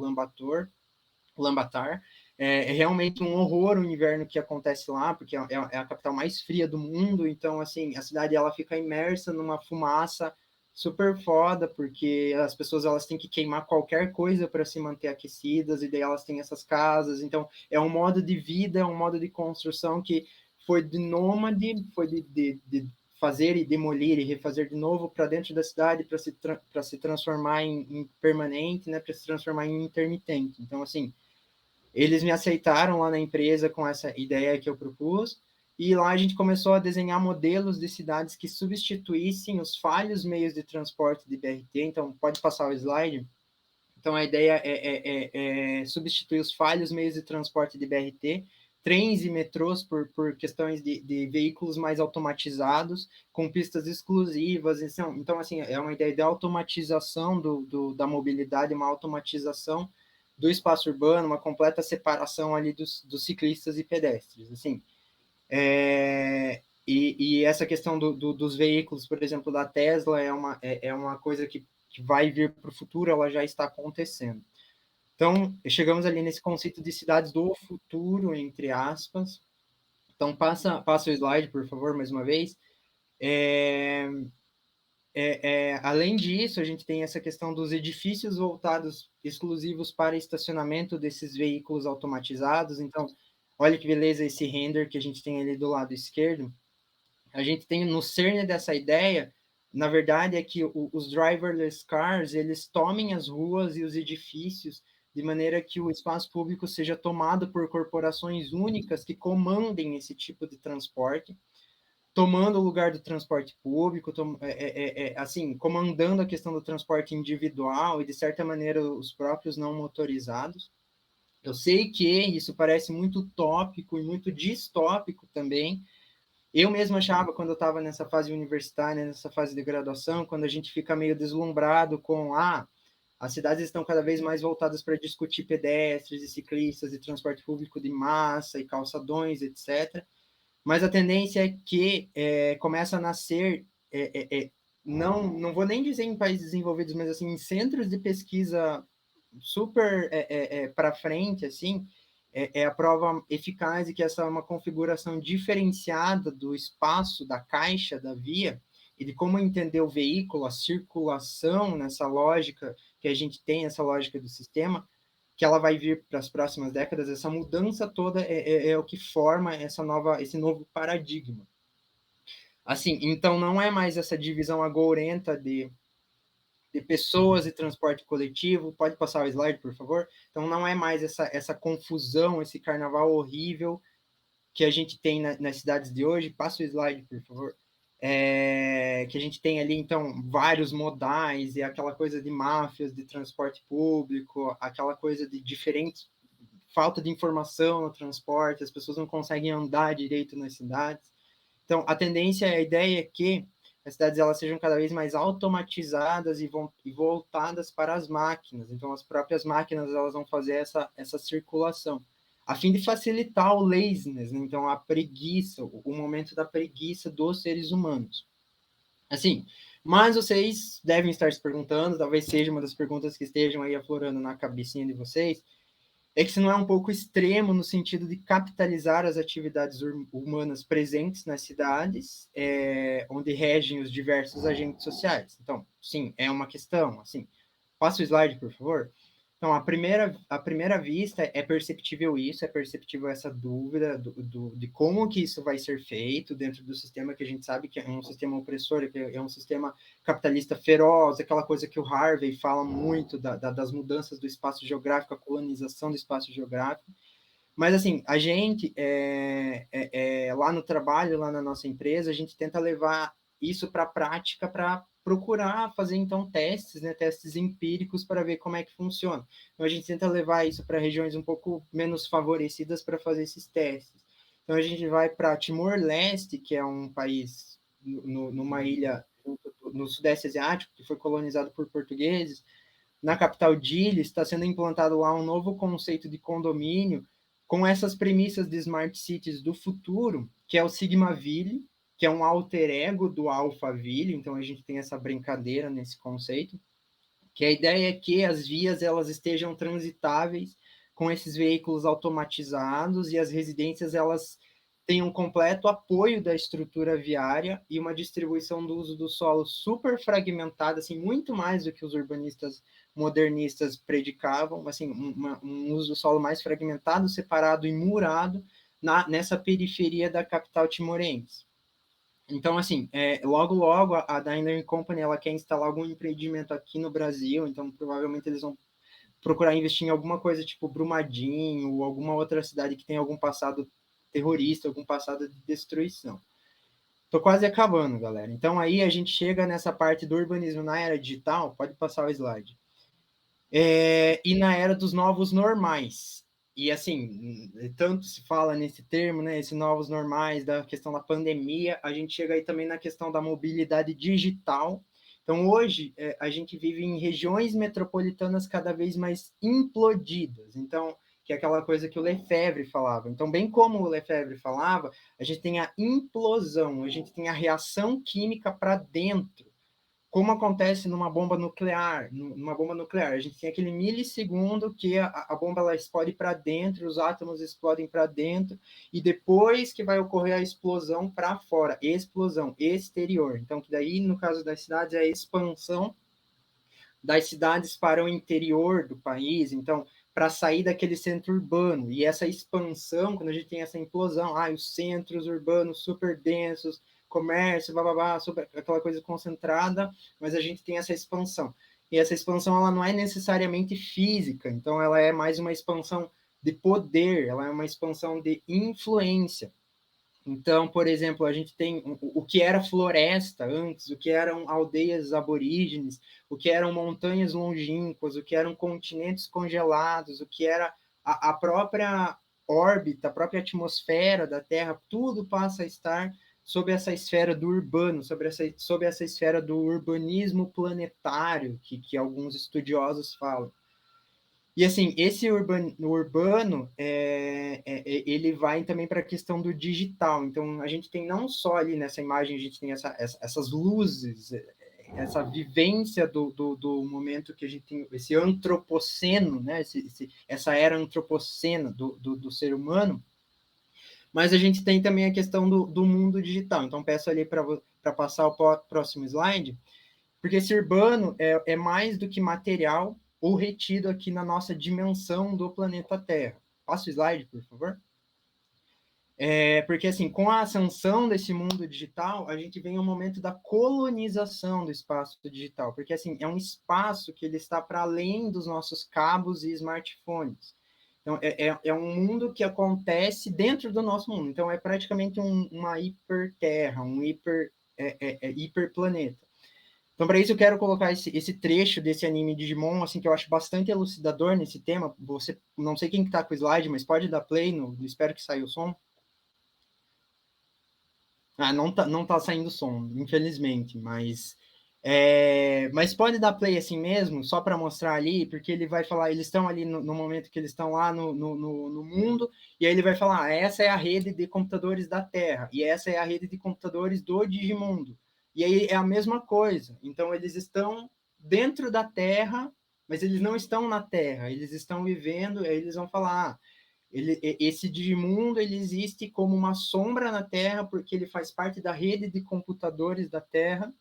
Ulaanbaatar. É realmente um horror o inverno que acontece lá, porque é a capital mais fria do mundo, então, assim, a cidade ela fica imersa numa fumaça super foda, porque as pessoas elas têm que queimar qualquer coisa para se manter aquecidas, e daí elas têm essas casas, então é um modo de vida, é um modo de construção que foi de nômade, foi de fazer e demolir e refazer de novo para dentro da cidade para se transformar em permanente, né, para se transformar em intermitente. Então, assim, eles me aceitaram lá na empresa com essa ideia que eu propus, e lá a gente começou a desenhar modelos de cidades que substituíssem os falhos meios de transporte de BRT. Então, pode passar o slide. Então, a ideia é substituir os falhos meios de transporte de BRT, trens e metrôs por questões de veículos mais automatizados, com pistas exclusivas. Então, assim, é uma ideia de automatização da mobilidade, uma automatização do espaço urbano, uma completa separação ali dos ciclistas e pedestres. Assim, e essa questão dos veículos, por exemplo, da Tesla, é uma coisa que vai vir para o futuro, ela já está acontecendo. Então, chegamos ali nesse conceito de cidades do futuro, entre aspas. Então, passa o slide, por favor, mais uma vez. Além disso, a gente tem essa questão dos edifícios voltados exclusivos para estacionamento desses veículos automatizados. Então, olha que beleza esse render que a gente tem ali do lado esquerdo. A gente tem no cerne dessa ideia, na verdade, é que os driverless cars, eles tomem as ruas e os edifícios de maneira que o espaço público seja tomado por corporações únicas que comandem esse tipo de transporte, tomando o lugar do transporte público, assim, comandando a questão do transporte individual e, de certa maneira, os próprios não motorizados. Eu sei que isso parece muito utópico e muito distópico também. Eu mesmo achava, quando eu estava nessa fase universitária, nessa fase de graduação, quando a gente fica meio deslumbrado com as cidades estão cada vez mais voltadas para discutir pedestres e ciclistas e transporte público de massa e calçadões, etc. Mas a tendência é que começa a nascer, não vou nem dizer em países desenvolvidos, mas assim, em centros de pesquisa super para frente, assim, a prova eficaz de que essa é uma configuração diferenciada do espaço, da caixa, da via, e de como entender o veículo, a circulação nessa lógica que a gente tem, essa lógica do sistema, que ela vai vir para as próximas décadas. Essa mudança toda é o que forma esse novo paradigma. Assim, então não é mais essa divisão agourenta de pessoas e transporte coletivo. Pode passar o slide, por favor? Então não é mais essa confusão, esse carnaval horrível que a gente tem nas cidades de hoje. Passa o slide, por favor. Que a gente tem ali, então, vários modais, e aquela coisa de máfias de transporte público, aquela coisa de diferentes, falta de informação no transporte, as pessoas não conseguem andar direito nas cidades. Então, a tendência, a ideia é que as cidades elas sejam cada vez mais automatizadas e voltadas para as máquinas. Então, as próprias máquinas elas vão fazer essa circulação, a fim de facilitar o laziness, né? Então, a preguiça, o momento da preguiça dos seres humanos. Assim, mas vocês devem estar se perguntando, talvez seja uma das perguntas que estejam aí aflorando na cabecinha de vocês, é que se não é um pouco extremo no sentido de capitalizar as atividades humanas presentes nas cidades, onde regem os diversos agentes sociais. Então, sim, é uma questão. Assim, passa o slide, por favor. Então, à primeira vista, é perceptível isso, é perceptível essa dúvida de como que isso vai ser feito dentro do sistema que a gente sabe que é um sistema opressor, que é um sistema capitalista feroz, aquela coisa que o Harvey fala muito das mudanças do espaço geográfico, a colonização do espaço geográfico. Mas, assim, a gente, lá no trabalho, lá na nossa empresa, a gente tenta levar isso para a prática para procurar fazer, então, testes, né, testes empíricos para ver como é que funciona. Então, a gente tenta levar isso para regiões um pouco menos favorecidas para fazer esses testes. Então, a gente vai para Timor-Leste, que é um país numa ilha no Sudeste Asiático, que foi colonizado por portugueses. Na capital Dili, está sendo implantado lá um novo conceito de condomínio com essas premissas de Smart Cities do futuro, que é o Sigmaville, que é um alter ego do Alphaville, então a gente tem essa brincadeira nesse conceito, que a ideia é que as vias elas estejam transitáveis com esses veículos automatizados e as residências elas tenham completo apoio da estrutura viária e uma distribuição do uso do solo super fragmentada, assim, muito mais do que os urbanistas modernistas predicavam, assim, um uso do solo mais fragmentado, separado e murado nessa periferia da capital timorense. Então, assim, logo a Daimler Company ela quer instalar algum empreendimento aqui no Brasil, então provavelmente eles vão procurar investir em alguma coisa tipo Brumadinho ou alguma outra cidade que tem algum passado terrorista, algum passado de destruição. Tô quase acabando, galera. Então aí a gente chega nessa parte do urbanismo na era digital, pode passar o slide. E na era dos novos normais. E assim, tanto se fala nesse termo, né, esses novos normais, da questão da pandemia, a gente chega aí também na questão da mobilidade digital. Então, hoje, a gente vive em regiões metropolitanas cada vez mais implodidas. Então, que é aquela coisa que o Lefebvre falava. Então, bem como o Lefebvre falava, a gente tem a implosão, a gente tem a reação química para dentro, como acontece numa bomba nuclear. Numa bomba nuclear, a gente tem aquele milissegundo que a bomba ela explode para dentro, os átomos explodem para dentro, e depois que vai ocorrer a explosão para fora, explosão exterior. Então, que daí, no caso das cidades, é a expansão das cidades para o interior do país, então, para sair daquele centro urbano. E essa expansão, quando a gente tem essa implosão, os centros urbanos super densos, comércio, bababá, super, aquela coisa concentrada, mas a gente tem essa expansão. E essa expansão ela não é necessariamente física, então ela é mais uma expansão de poder, ela é uma expansão de influência. Então, por exemplo, a gente tem o que era floresta antes, o que eram aldeias aborígenes, o que eram montanhas longínquas, o que eram continentes congelados, o que era a própria órbita, a própria atmosfera da Terra, tudo passa a estar sob essa esfera do urbano, sob essa esfera do urbanismo planetário, que alguns estudiosos falam. E assim, esse urbano ele vai também para a questão do digital. Então, a gente tem não só ali nessa imagem, a gente tem essas luzes, essa vivência do momento que a gente tem, esse antropoceno, né? Essa era antropocena do ser humano, mas a gente tem também a questão do mundo digital. Então, peço ali para passar o próximo slide, porque esse urbano é mais do que material ou retido aqui na nossa dimensão do planeta Terra. Passa o slide, por favor. Porque, assim, com a ascensão desse mundo digital, a gente vem um momento da colonização do espaço digital, porque, assim, é um espaço que ele está para além dos nossos cabos e smartphones. Então, é um mundo que acontece dentro do nosso mundo. Então, é praticamente uma hiperterra, um hiperplaneta. Então, para isso, eu quero colocar esse trecho desse anime Digimon, assim, que eu acho bastante elucidador nesse tema. Você, não sei quem está com o slide, mas pode dar play, espero que saia o som. Não tá saindo som, infelizmente, mas pode dar play assim mesmo, só para mostrar ali, porque ele vai falar, eles estão ali no momento que eles estão lá no mundo, e aí ele vai falar, essa é a rede de computadores da Terra, e essa é a rede de computadores do Digimundo. E aí é a mesma coisa. Então, eles estão dentro da Terra, mas eles não estão na Terra, eles estão vivendo, aí eles vão falar, esse Digimundo ele existe como uma sombra na Terra, porque ele faz parte da rede de computadores da Terra,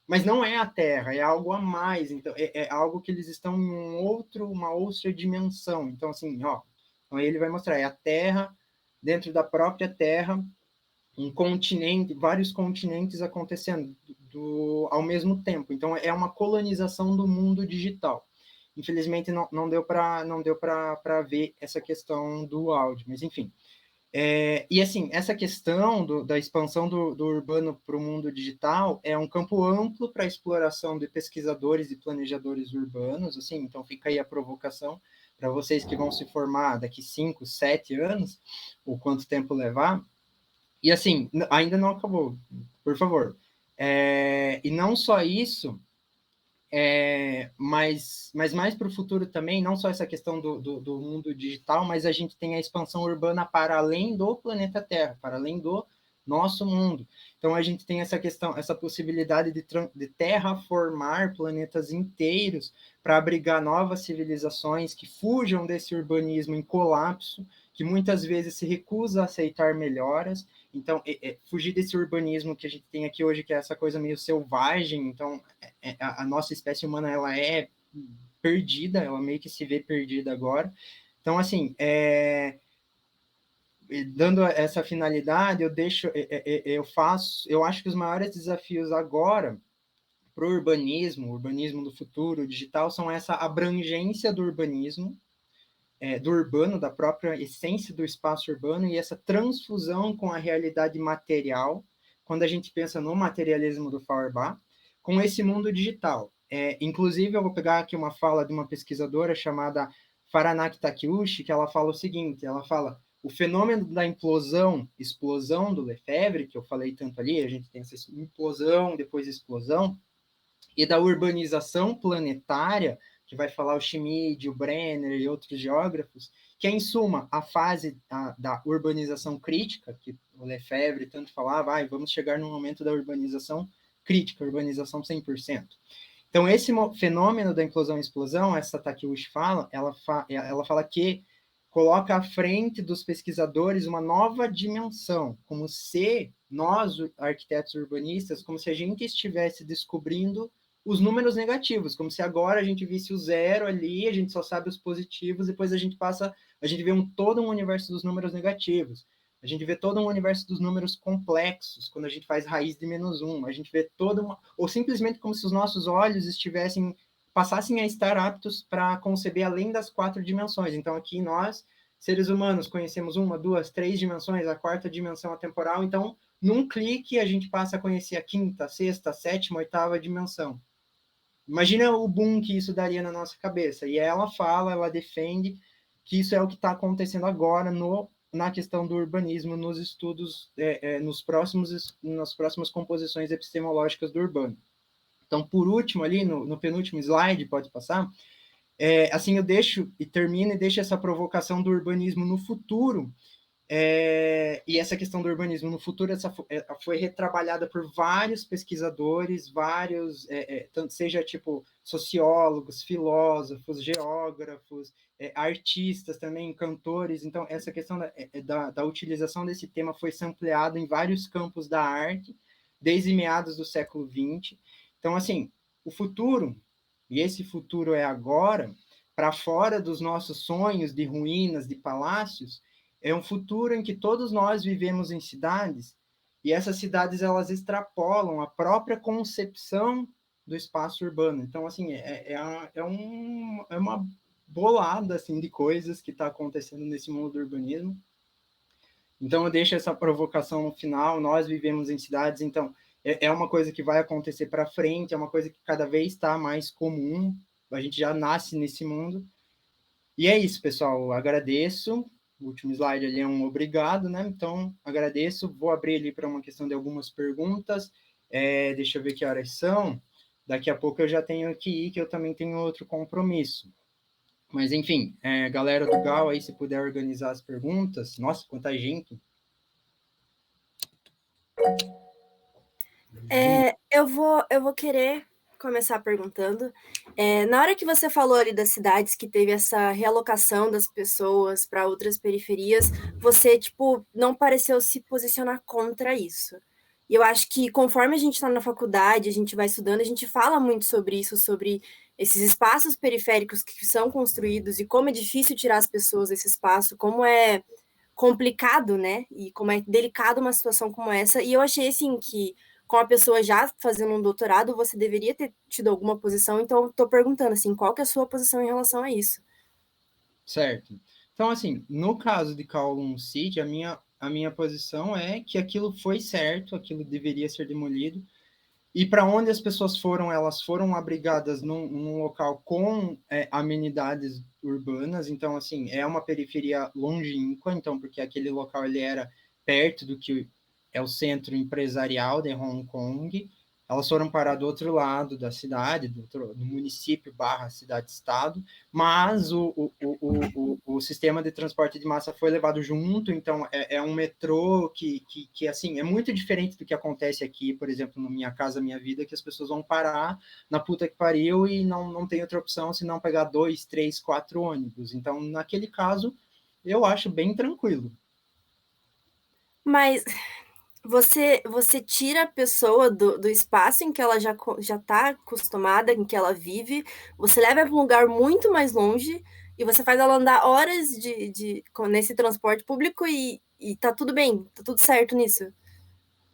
mas não é a Terra, é algo a mais, então é algo que eles estão em uma outra dimensão. Então, assim, ó, então ele vai mostrar, é a Terra, dentro da própria Terra, um continente, vários continentes acontecendo ao mesmo tempo. Então, é uma colonização do mundo digital. Infelizmente, não deu para ver essa questão do áudio, mas enfim. E assim, essa questão da expansão do urbano para o mundo digital é um campo amplo para a exploração de pesquisadores e planejadores urbanos, assim, então fica aí a provocação para vocês que vão se formar daqui 5, 7 anos, ou quanto tempo levar. E assim, ainda não acabou, por favor. E não só isso, mas mais para o futuro também, não só essa questão do mundo digital, mas a gente tem a expansão urbana para além do planeta Terra, para além do nosso mundo. Então a gente tem essa questão, essa possibilidade de terraformar planetas inteiros para abrigar novas civilizações que fujam desse urbanismo em colapso, que muitas vezes se recusa a aceitar melhoras. Então, fugir desse urbanismo que a gente tem aqui hoje, que é essa coisa meio selvagem. Então, a nossa espécie humana, ela é perdida, ela meio que se vê perdida agora. Então, assim, dando essa finalidade, eu acho que os maiores desafios agora para o urbanismo do futuro digital, são essa abrangência do urbanismo, do urbano, da própria essência do espaço urbano, e essa transfusão com a realidade material, quando a gente pensa no materialismo do Feuerbach, com esse mundo digital. Inclusive, eu vou pegar aqui uma fala de uma pesquisadora chamada Faranaki Takeuchi, que ela fala o seguinte, ela fala, o fenômeno da explosão do Lefebvre, que eu falei tanto ali, a gente tem essa implosão, depois explosão, e da urbanização planetária, que vai falar o Schmid, o Brenner e outros geógrafos, que é, em suma, a fase da urbanização crítica, que o Lefebvre tanto falava, vamos chegar no momento da urbanização crítica, urbanização 100%. Então, esse fenômeno da implosão e explosão, essa Takeuchi fala, ela fala que coloca à frente dos pesquisadores uma nova dimensão, como se nós, arquitetos urbanistas, como se a gente estivesse descobrindo os números negativos, como se agora a gente visse o zero ali, a gente só sabe os positivos, depois a gente vê todo um universo dos números negativos, a gente vê todo um universo dos números complexos, quando a gente faz raiz de -1, a gente vê ou simplesmente como se os nossos olhos passassem a estar aptos para conceber além das 4 dimensões. Então aqui nós, seres humanos, conhecemos 1, 2, 3 dimensões, a 4ª dimensão atemporal, então num clique a gente passa a conhecer a 5ª, 6ª, 7ª, 8ª dimensão. Imagina o boom que isso daria na nossa cabeça. E ela defende que isso é o que está acontecendo agora na questão do urbanismo, nos estudos, nas próximas composições epistemológicas do urbano. Então, por último, ali no penúltimo slide, pode passar, assim eu termino e deixo essa provocação do urbanismo no futuro. E essa questão do urbanismo no futuro foi retrabalhada por vários pesquisadores, seja tipo sociólogos, filósofos, geógrafos, artistas também, cantores. Então, essa questão da utilização desse tema foi sampleada em vários campos da arte, desde meados do século XX. Então, assim, o futuro, e esse futuro é agora, para fora dos nossos sonhos de ruínas, de palácios, é um futuro em que todos nós vivemos em cidades, e essas cidades, elas extrapolam a própria concepção do espaço urbano. Então, assim, é uma bolada, assim, de coisas que está acontecendo nesse mundo do urbanismo. Então, eu deixo essa provocação no final, nós vivemos em cidades, então, é uma coisa que vai acontecer para frente, é uma coisa que cada vez está mais comum, a gente já nasce nesse mundo. E é isso, pessoal, eu agradeço. O último slide ali é um obrigado, né? Então, agradeço. Vou abrir ali para uma questão de algumas perguntas. Deixa eu ver que horas são. Daqui a pouco eu já tenho que ir, que eu também tenho outro compromisso. Mas, enfim, galera do GAL, aí, se puder organizar as perguntas. Nossa, quanta gente. Eu vou querer começar perguntando. Na hora que você falou ali das cidades que teve essa realocação das pessoas para outras periferias, você, tipo, não pareceu se posicionar contra isso. E eu acho que conforme a gente está na faculdade, a gente vai estudando, a gente fala muito sobre isso, sobre esses espaços periféricos que são construídos e como é difícil tirar as pessoas desse espaço, como é complicado, né? E como é delicado uma situação como essa. E eu achei, assim, que com a pessoa já fazendo um doutorado, você deveria ter tido alguma posição. Então, eu tô perguntando, assim, qual que é a sua posição em relação a isso? Certo. Então, assim, no caso de Kowloon City, a minha posição é que aquilo foi certo, aquilo deveria ser demolido. E para onde as pessoas foram, elas foram abrigadas num local com amenidades urbanas. Então, assim, é uma periferia longínqua, então, porque aquele local ele era perto do que é o centro empresarial de Hong Kong. Elas foram parar do outro lado da cidade, do município barra cidade-estado, mas o sistema de transporte de massa foi levado junto, então é um metrô que, assim, é muito diferente do que acontece aqui, por exemplo, no Minha Casa Minha Vida, que as pessoas vão parar na puta que pariu e não tem outra opção senão pegar 2, 3, 4 ônibus. Então, naquele caso, eu acho bem tranquilo. Mas você tira a pessoa do espaço em que ela já está acostumada, em que ela vive, você leva para um lugar muito mais longe e você faz ela andar horas nesse transporte público e tá tudo bem, tá tudo certo nisso.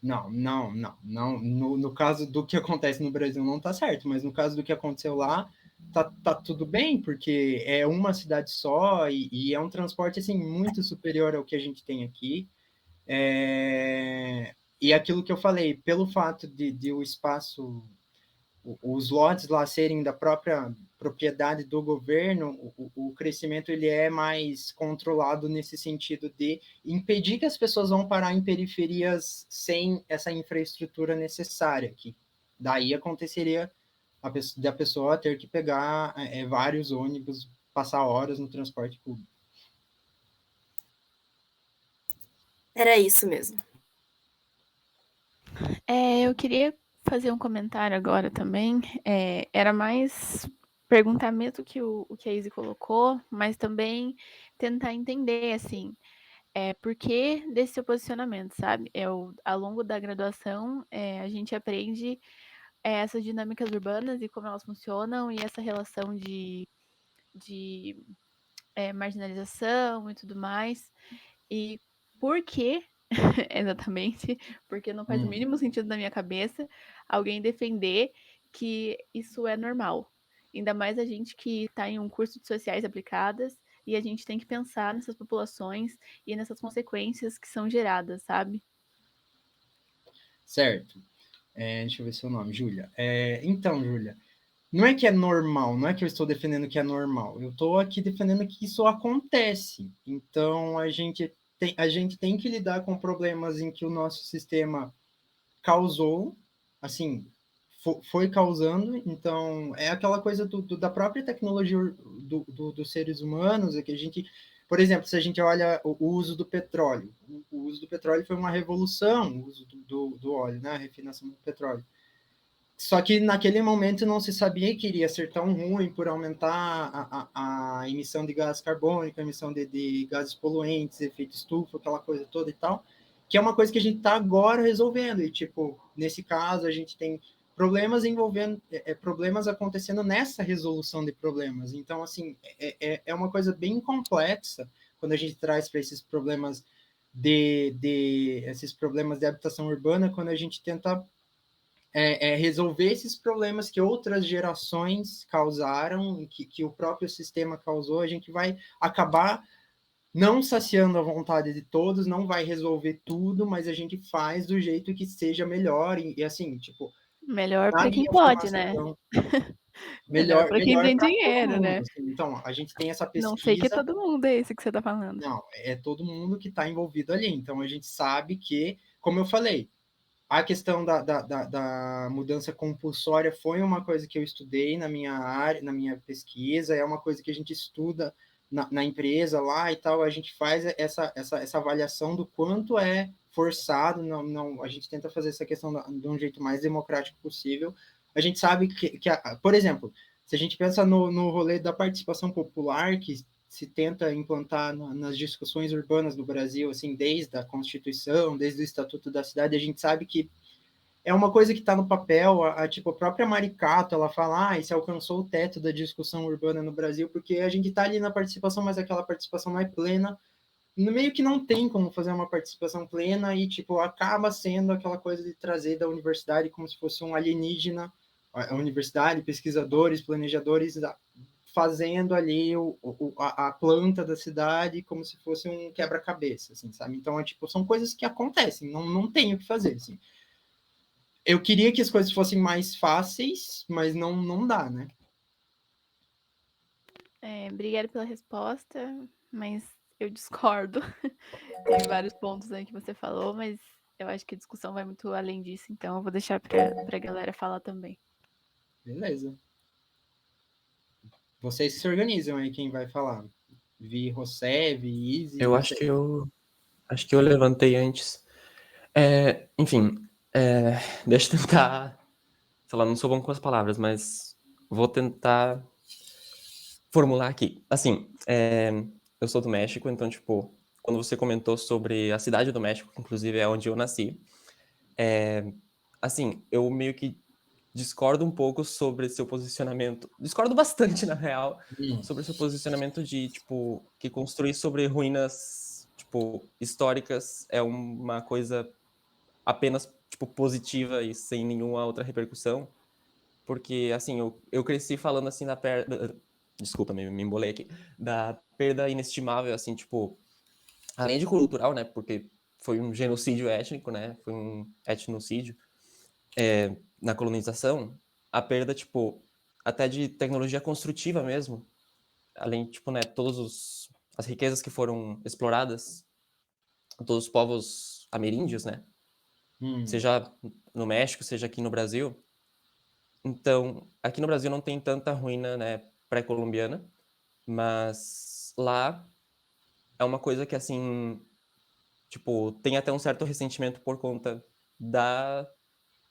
Não. No caso do que acontece no Brasil não tá certo, mas no caso do que aconteceu lá, tá tudo bem, porque é uma cidade só e é um transporte assim muito superior ao que a gente tem aqui. E aquilo que eu falei, pelo fato de o espaço, os lotes lá serem da própria propriedade do governo, o crescimento ele é mais controlado nesse sentido de impedir que as pessoas vão parar em periferias sem essa infraestrutura necessária, que daí aconteceria da pessoa ter que pegar vários ônibus, passar horas no transporte público. Era isso mesmo. Eu queria fazer um comentário agora também. Era mais perguntar mesmo o que a Izzy colocou, mas também tentar entender, assim, por que desse seu posicionamento, sabe? Ao longo da graduação, a gente aprende essas dinâmicas urbanas e como elas funcionam e essa relação de marginalização e tudo mais. E por que, exatamente, porque não faz o mínimo sentido na minha cabeça alguém defender que isso é normal. Ainda mais a gente que está em um curso de sociais aplicadas e a gente tem que pensar nessas populações e nessas consequências que são geradas, sabe? Certo. Deixa eu ver seu nome, Júlia. Então, Júlia, não é que é normal, não é que eu estou defendendo que é normal. Eu estou aqui defendendo que isso acontece. Então, a gente tem que lidar com problemas em que o nosso sistema causou, assim, foi causando. Então, é aquela coisa da própria tecnologia dos seres humanos, é que a gente, por exemplo, se a gente olha o uso do petróleo, o uso do petróleo foi uma revolução, o uso do óleo, né, a refinação do petróleo. Só que naquele momento não se sabia que iria ser tão ruim por aumentar a emissão de gás carbônico, a emissão de gases poluentes, efeito estufa, aquela coisa toda e tal, que é uma coisa que a gente está agora resolvendo. E, tipo, nesse caso, a gente tem problemas envolvendo, problemas acontecendo nessa resolução de problemas. Então, assim, é uma coisa bem complexa quando a gente traz para esses problemas esses problemas de habitação urbana, quando a gente tenta resolver esses problemas que outras gerações causaram, que o próprio sistema causou, a gente vai acabar não saciando a vontade de todos, não vai resolver tudo, mas a gente faz do jeito que seja melhor, e assim, tipo, Melhor na para quem minha pode, né? formação, Melhor melhor, para quem melhor tem para todo dinheiro, mundo, né? assim. Então, a gente tem essa Não sei que é pesquisa, todo mundo é esse que você tá falando. não, é todo mundo que está envolvido ali, então a gente sabe que, como eu falei, a questão da mudança compulsória foi uma coisa que eu estudei na minha área, na minha pesquisa, é uma coisa que a gente estuda na empresa lá e tal, a gente faz essa avaliação do quanto é forçado, não, a gente tenta fazer essa questão de um jeito mais democrático possível. A gente sabe por exemplo, se a gente pensa no rolê da participação popular, que se tenta implantar nas discussões urbanas do Brasil, assim, desde a Constituição, desde o Estatuto da Cidade, a gente sabe que é uma coisa que está no papel, tipo, a própria Maricato, ela fala, se alcançou o teto da discussão urbana no Brasil, porque a gente está ali na participação, mas aquela participação não é plena, no meio que não tem como fazer uma participação plena e, tipo, acaba sendo aquela coisa de trazer da universidade como se fosse um alienígena, a universidade, pesquisadores, planejadores, fazendo ali a planta da cidade como se fosse um quebra-cabeça, assim, sabe? Então, tipo, são coisas que acontecem, não tem o que fazer, assim. Eu queria que as coisas fossem mais fáceis, mas não dá, né? Obrigada pela resposta, mas eu discordo. Tem vários pontos aí que você falou, mas eu acho que a discussão vai muito além disso, então eu vou deixar para a galera falar também. Beleza. Vocês se organizam aí, quem vai falar. Vi José, Vi Izzy. Eu acho que eu levantei antes. Enfim, deixa eu tentar. Sei lá, não sou bom com as palavras, mas vou tentar formular aqui. Assim, eu sou do México, então, tipo, quando você comentou sobre a cidade do México, que inclusive é onde eu nasci, assim, eu meio que discordo um pouco sobre seu posicionamento. Discordo bastante, na real, sobre seu posicionamento de, tipo, que construir sobre ruínas, tipo, históricas é uma coisa apenas, tipo, positiva e sem nenhuma outra repercussão. Porque, assim, eu cresci falando, assim, da perda... Desculpa, me embolei aqui. Da perda inestimável, assim, tipo... Além de cultural, né? Porque foi um genocídio étnico, né? Foi um etnocídio na colonização. A perda, tipo, até de tecnologia construtiva mesmo. Além, tipo, né? Todas as riquezas que foram exploradas. Todos os povos ameríndios, né? Seja no México, seja aqui no Brasil. Então, aqui no Brasil não tem tanta ruína, né, pré-colombiana, mas lá é uma coisa que, assim, tipo, tem até um certo ressentimento por conta da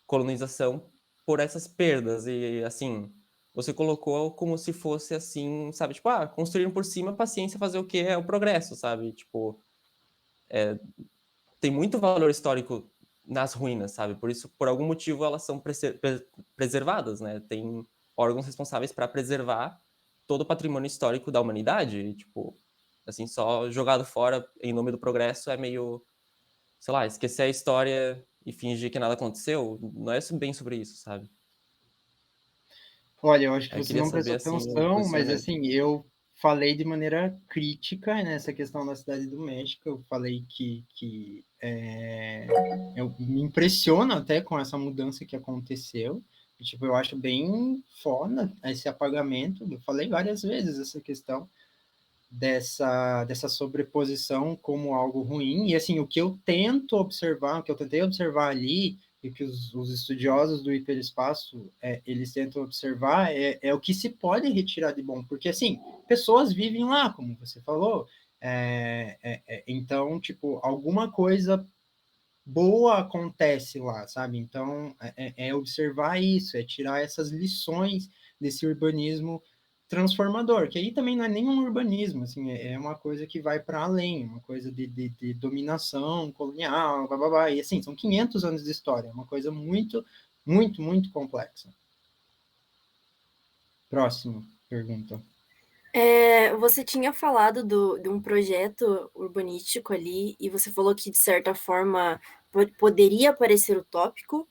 colonização por essas perdas e, assim, você colocou como se fosse, assim, sabe, tipo, construíram por cima, paciência, fazer o que é o progresso, sabe, tipo, tem muito valor histórico nas ruínas, sabe, por isso, por algum motivo, elas são preservadas, né, tem órgãos responsáveis para preservar todo o patrimônio histórico da humanidade, e, tipo, assim, só jogado fora em nome do progresso é meio, sei lá, esquecer a história e fingir que nada aconteceu, não é bem sobre isso, sabe? Olha, eu acho que Eu você queria não saber, prestou assim, o atenção, mas posicionamento. assim, eu falei de maneira crítica nessa questão da Cidade do México. Eu falei que eu me impressiono até com essa mudança que aconteceu. E, tipo, eu acho bem foda esse apagamento. Eu falei várias vezes essa questão dessa sobreposição como algo ruim. E assim, o que eu tento observar, o que eu tentei observar ali, e que os estudiosos do hiperespaço eles tentam observar, é o que se pode retirar de bom. Porque assim, pessoas vivem lá, como você falou. Então, tipo, alguma coisa boa acontece lá, sabe? Então, observar isso, é tirar essas lições desse urbanismo transformador, que aí também não é nenhum urbanismo, assim, é uma coisa que vai para além, uma coisa de dominação colonial, blá, blá, blá, e assim, são 500 anos de história, é uma coisa muito, muito, muito complexa. Próximo, pergunta. Você tinha falado de um projeto urbanístico ali, e você falou que, de certa forma, poderia parecer utópico,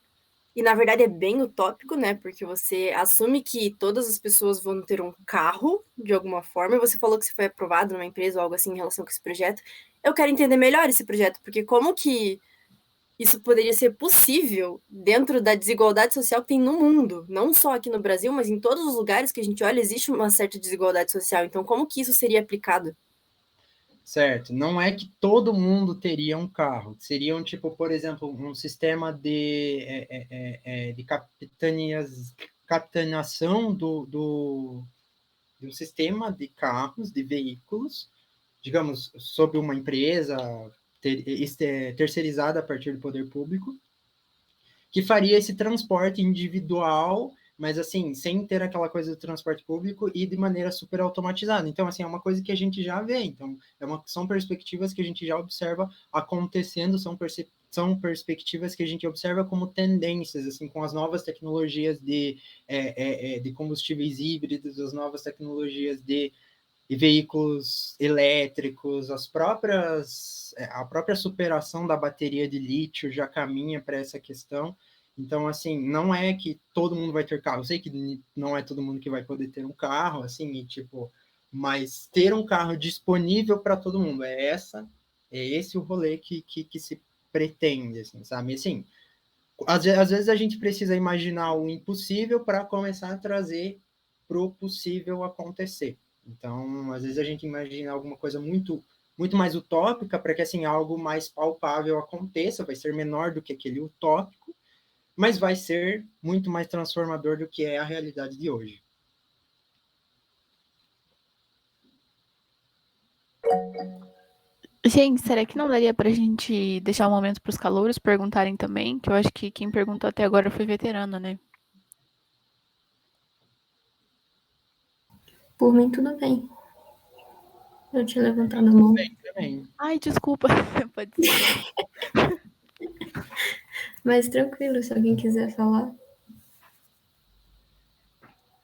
e na verdade é bem utópico, né? Porque você assume que todas as pessoas vão ter um carro, de alguma forma, e você falou que você foi aprovado numa empresa ou algo assim em relação com esse projeto. Eu quero entender melhor esse projeto, porque como que isso poderia ser possível dentro da desigualdade social que tem no mundo, não só aqui no Brasil, mas em todos os lugares que a gente olha, existe uma certa desigualdade social. Então, como que isso seria aplicado? Certo, não é que todo mundo teria um carro, seria tipo, por exemplo, um sistema de capitanização de um sistema de carros, de veículos, digamos, sob uma empresa terceirizada a partir do poder público, que faria esse transporte individual, mas assim, sem ter aquela coisa do transporte público e de maneira super automatizada. Então, assim, é uma coisa que a gente já vê. Então, são perspectivas que a gente já observa acontecendo, são perspectivas que a gente observa como tendências, assim, com as novas tecnologias de combustíveis híbridos, as novas tecnologias de veículos elétricos, a própria superação da bateria de lítio já caminha para essa questão. Então, assim, não é que todo mundo vai ter carro. Eu sei que não é todo mundo que vai poder ter um carro, assim, e, tipo, mas ter um carro disponível para todo mundo. É esse o rolê que se pretende, assim, sabe? Assim, às vezes a gente precisa imaginar o impossível para começar a trazer para o possível acontecer. Então, às vezes a gente imagina alguma coisa muito mais utópica para que assim algo mais palpável aconteça, vai ser menor do que aquele utópico, mas vai ser muito mais transformador do que é a realidade de hoje. Gente, será que não daria pra gente deixar um momento pros calouros perguntarem também? Que eu acho que quem perguntou até agora foi veterano, né? Por mim, tudo bem. Eu tinha levantado a mão. Também. Ai, desculpa. Pode ser. Mas tranquilo, se alguém quiser falar.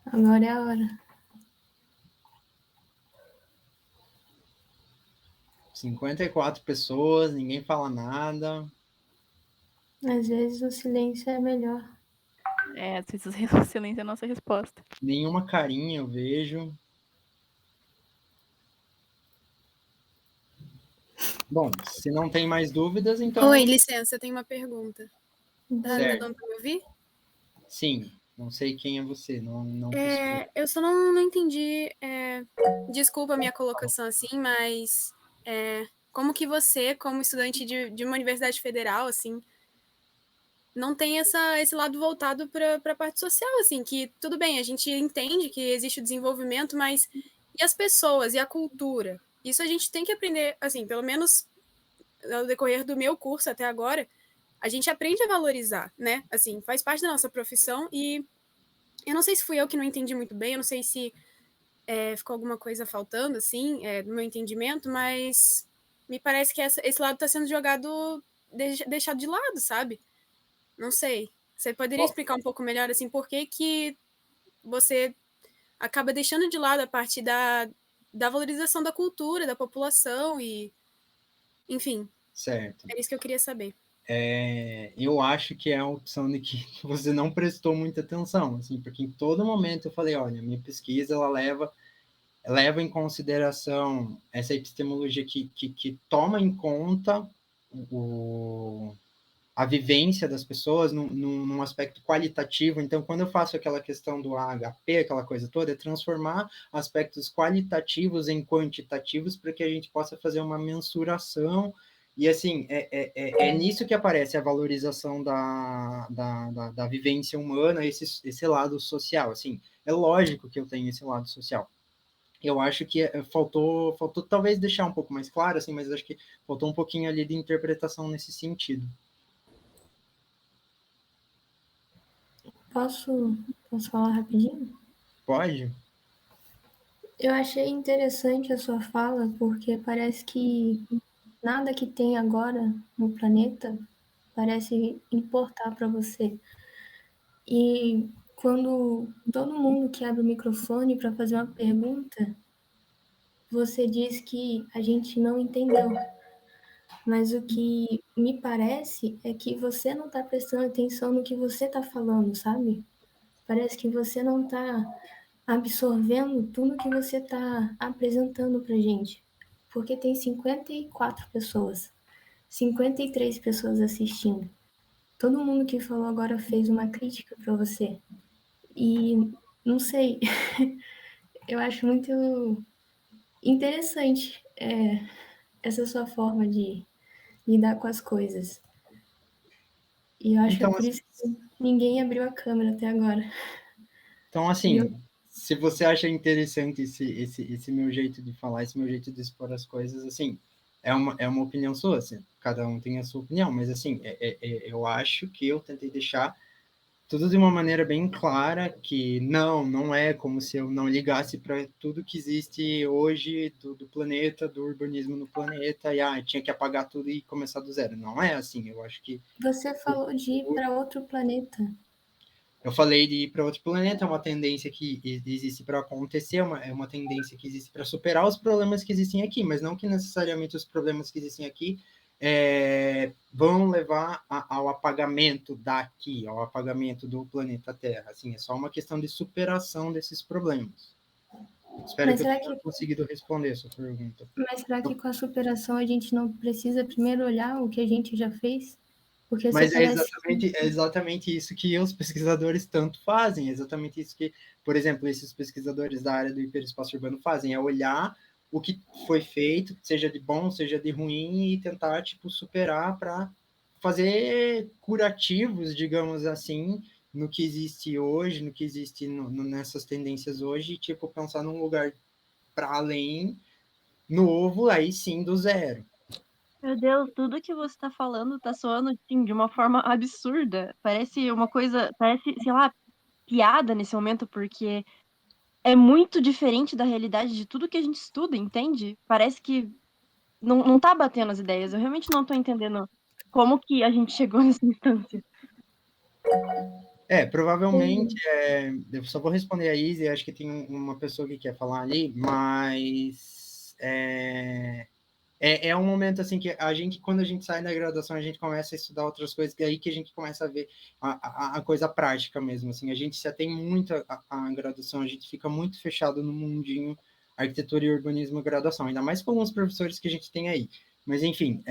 Agora é a hora. 54 pessoas, ninguém fala nada. Às vezes o silêncio é melhor. É, às vezes o silêncio é a nossa resposta. Nenhuma carinha eu vejo. Bom, se não tem mais dúvidas, então... Oi, licença, eu tenho uma pergunta. Tá dando pra me ouvir? Sim, não sei quem é você, não Eu só não entendi. Desculpa a minha colocação assim, mas como que você, como estudante de uma universidade federal, assim, não tem esse lado voltado para a parte social, assim, que tudo bem, a gente entende que existe o desenvolvimento, mas e as pessoas, e a cultura? Isso a gente tem que aprender, assim, pelo menos ao decorrer do meu curso até agora, a gente aprende a valorizar, né? Assim, faz parte da nossa profissão e eu não sei se fui eu que não entendi muito bem, eu não sei se ficou alguma coisa faltando, assim, no meu entendimento, mas me parece que esse lado está sendo jogado, deixado de lado, sabe? Não sei. Você poderia explicar um pouco melhor, assim, por que você acaba deixando de lado a parte da valorização da cultura, da população e... Enfim. Certo. É isso que eu queria saber. Eu acho que é a opção de que você não prestou muita atenção, assim, porque em todo momento eu falei, olha, minha pesquisa, ela leva em consideração essa epistemologia que toma em conta a vivência das pessoas num aspecto qualitativo. Então, quando eu faço aquela questão do AHP, aquela coisa toda, é transformar aspectos qualitativos em quantitativos para que a gente possa fazer uma mensuração. E, assim, é nisso que aparece a valorização da vivência humana, esse lado social. Assim, é lógico que eu tenho esse lado social. Eu acho que faltou talvez deixar um pouco mais claro, assim, mas acho que faltou um pouquinho ali de interpretação nesse sentido. Posso falar rapidinho? Pode? Eu achei interessante a sua fala, porque parece que nada que tem agora no planeta parece importar para você. E quando todo mundo que abre o microfone para fazer uma pergunta, você diz que a gente não entendeu. Mas o que me parece é que você não está prestando atenção no que você está falando, sabe? Parece que você não está absorvendo tudo que você está apresentando para gente. Porque tem 54 pessoas, 53 pessoas assistindo. Todo mundo que falou agora fez uma crítica para você. E não sei, eu acho muito interessante essa sua forma de lidar com as coisas. E eu acho que é por isso que ninguém abriu a câmera até agora. Então, assim, se você acha interessante esse meu jeito de falar, esse meu jeito de expor as coisas, assim, é uma opinião sua, assim, cada um tem a sua opinião, mas, assim, eu acho que eu tentei deixar tudo de uma maneira bem clara, que não é como se eu não ligasse para tudo que existe hoje do planeta, do urbanismo no planeta, e tinha que apagar tudo e começar do zero. Não é assim, eu acho que... Você falou de ir para outro planeta. Eu falei de ir para outro planeta, é uma tendência que existe para acontecer, é uma tendência que existe para superar os problemas que existem aqui, mas não que necessariamente os problemas que existem aqui vão levar ao apagamento daqui, ao apagamento do planeta Terra. Assim, é só uma questão de superação desses problemas. Espero que eu tenha conseguido responder a sua pergunta. Mas será que com a superação a gente não precisa primeiro olhar o que a gente já fez? Porque mas é exatamente isso que os pesquisadores tanto fazem, é exatamente isso que, por exemplo, esses pesquisadores da área do hiperespaço urbano fazem, é olhar o que foi feito, seja de bom, seja de ruim, e tentar, tipo, superar para fazer curativos, digamos assim, no que existe hoje, no que existe nessas tendências hoje, tipo, pensar num lugar para além, novo, aí sim, do zero. Meu Deus, tudo que você tá falando tá soando, assim, de uma forma absurda. Parece uma coisa, parece, sei lá, piada nesse momento, porque é muito diferente da realidade de tudo que a gente estuda, entende? Parece que não tá batendo as ideias. Eu realmente não tô entendendo como que a gente chegou nessa instância. Provavelmente, eu só vou responder a Izzy, acho que tem uma pessoa que quer falar ali, mas é um momento assim que a gente, quando a gente sai da graduação, a gente começa a estudar outras coisas, que é aí que a gente começa a ver a coisa prática mesmo, assim, a gente se atém muito à graduação, a gente fica muito fechado no mundinho arquitetura e urbanismo graduação, ainda mais com alguns professores que a gente tem aí, mas enfim,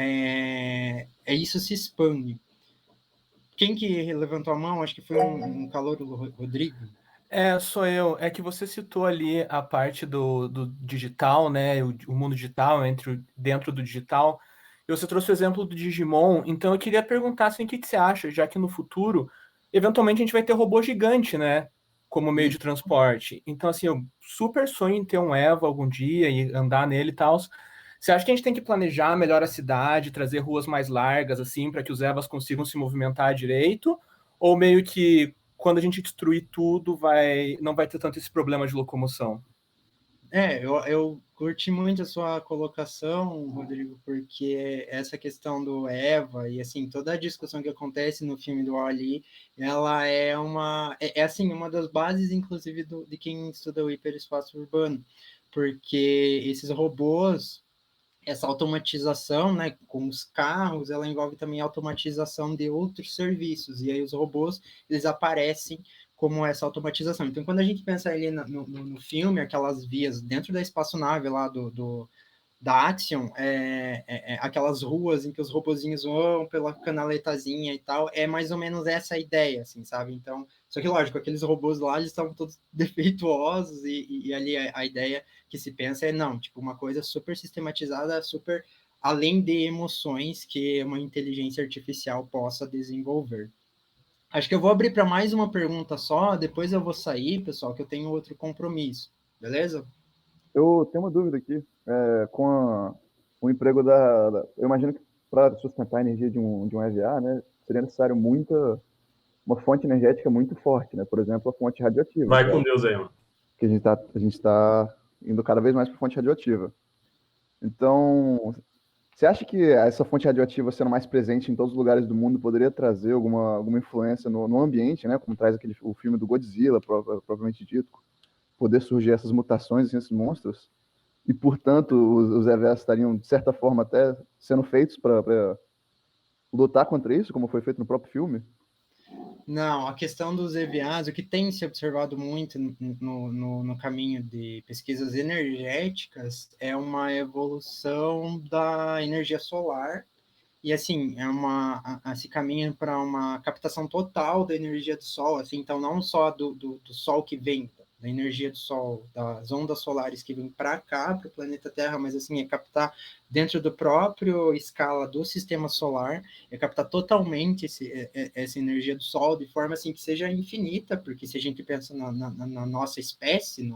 isso se expande. Quem que levantou a mão? Acho que foi um calouro, Rodrigo. Sou eu. É que você citou ali a parte do digital, né? O mundo digital, dentro do digital. E você trouxe o exemplo do Digimon. Então eu queria perguntar assim, o que você acha, já que no futuro, eventualmente a gente vai ter robô gigante, né? Como meio de transporte. Então, assim, eu super sonho em ter um Eva algum dia e andar nele e tal. Você acha que a gente tem que planejar melhor a cidade, trazer ruas mais largas, assim, para que os Evas consigam se movimentar direito? Ou meio que quando a gente destruir tudo, não vai ter tanto esse problema de locomoção? Eu curti muito a sua colocação, Rodrigo, porque essa questão do Eva e assim toda a discussão que acontece no filme do Wall-E, ela é assim uma das bases, inclusive, de quem estuda o hiperespaço urbano, porque esses robôs, essa automatização, né, com os carros, ela envolve também a automatização de outros serviços, e aí os robôs, eles aparecem como essa automatização. Então, quando a gente pensa ali no filme, aquelas vias dentro da espaçonave lá da Axion, aquelas ruas em que os robozinhos vão pela canaletazinha e tal, é mais ou menos essa a ideia, assim, sabe? Então, só que, lógico, aqueles robôs lá, eles estavam todos defeituosos, e ali a ideia que se pensa não, tipo, uma coisa super sistematizada, super além de emoções que uma inteligência artificial possa desenvolver. Acho que eu vou abrir para mais uma pergunta só, depois eu vou sair, pessoal, que eu tenho outro compromisso, beleza? Eu tenho uma dúvida aqui, com o emprego eu imagino que para sustentar a energia de um EVA, né, seria necessário uma fonte energética muito forte, né? Por exemplo, a fonte radioativa. Vai com Deus aí, mano. Que a gente está indo cada vez mais para fonte radioativa. Então, você acha que essa fonte radioativa sendo mais presente em todos os lugares do mundo poderia trazer alguma influência no ambiente, né? Como traz o filme do Godzilla, propriamente dito, poder surgir essas mutações, assim, esses monstros, e, portanto, os EVAs estariam, de certa forma, até sendo feitos para lutar contra isso, como foi feito no próprio filme? Não, a questão dos EVAs, o que tem se observado muito no caminho de pesquisas energéticas é uma evolução da energia solar, e assim, se caminha para uma captação total da energia do Sol, assim, então não só do Sol que vem, da energia do Sol, das ondas solares que vêm para cá, para o planeta Terra, mas assim, é captar dentro do próprio escala do sistema solar, é captar totalmente essa energia do Sol, de forma assim que seja infinita, porque se a gente pensa na nossa espécie,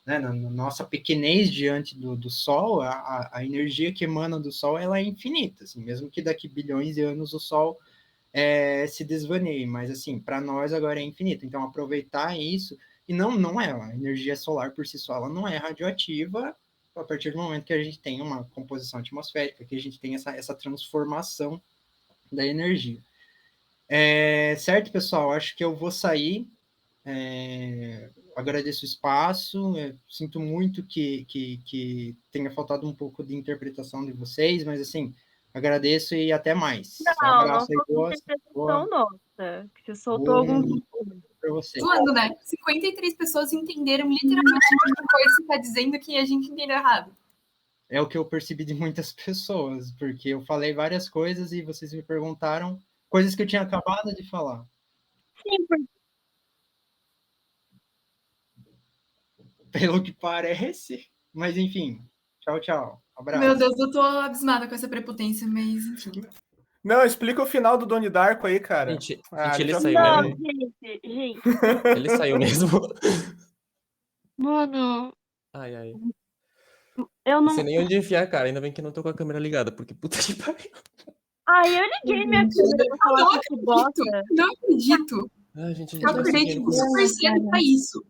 né, na nossa pequenez diante do Sol, a energia que emana do Sol ela é infinita, assim, mesmo que daqui bilhões de anos o Sol se desvaneie, mas assim, para nós agora é infinito. Então, aproveitar isso, e não é, a energia solar por si só, ela não é radioativa a partir do momento que a gente tem uma composição atmosférica, que a gente tem essa transformação da energia. Certo, pessoal? Acho que eu vou sair. Agradeço o espaço, sinto muito que tenha faltado um pouco de interpretação de vocês, mas assim, agradeço e até mais. Um Não abraço aí, foi interpretação nossa. Que você soltou algum para você. Zoando, né? 53 pessoas entenderam literalmente a mesma coisa que você está dizendo que a gente entendeu errado. É o que eu percebi de muitas pessoas, porque eu falei várias coisas e vocês me perguntaram coisas que eu tinha acabado de falar. Sim, porque... Pelo que parece, mas enfim. Tchau, tchau. Abraço. Meu Deus, eu tô abismada com essa prepotência, mas enfim. Não, explica o final do Doni Darko aí, cara. Gente, ele ele já saiu foi. mesmo. Gente. Ele saiu mesmo. Mano, Ai. eu Não não... sei nem onde enfiar a cara, ainda bem que eu não tô com a câmera ligada, porque puta que pariu. Ai, eu liguei minha câmera pra falar Não que você gosta. Não acredito. Ai, gente, Eu acordei tipo super cedo pra isso.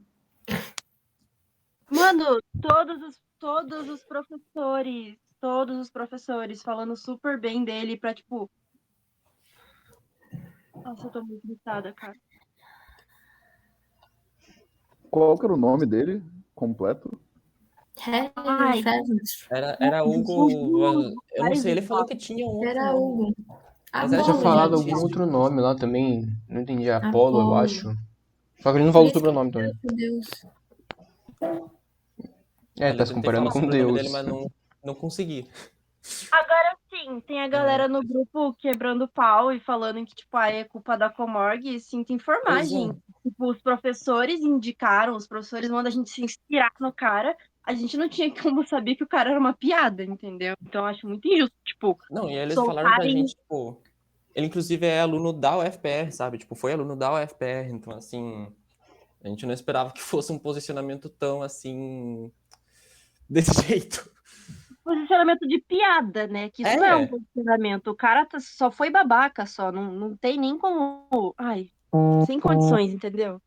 Mano, todos os professores falando super bem dele pra, tipo... Nossa, eu tô muito irritada, cara. Qual que era o nome dele completo? Ai, Era Hugo. Eu não sei, ele falou que tinha um outro Era nome. Hugo. Mas Ele era tinha tipo falado um algum artista. outro nome lá também. Não entendi. Apolo, eu Apolo. acho. Só que ele não falou o Por isso sobrenome também. Meu Deus. Olha, Tá eu se tentei comparando falar com sobre o nome Deus. dele, mas não consegui. agora sim, tem a galera no grupo quebrando pau e falando que, tipo, é culpa da Comorg. Sinto informar, Pois é. gente. Tipo, os professores indicaram, os professores mandam a gente se inspirar no cara. A gente não tinha como saber que o cara era uma piada, entendeu? Então eu acho muito injusto, tipo, Não, e aí eles falaram pra soltarem... gente, tipo, ele inclusive é aluno da UFPR, sabe? Tipo, foi aluno da UFPR, então assim, a gente não esperava que fosse um posicionamento tão assim, desse jeito. Posicionamento de piada, né? Que isso não é um posicionamento. O cara só foi babaca, só. Não tem nem como... Ai, sem condições, entendeu?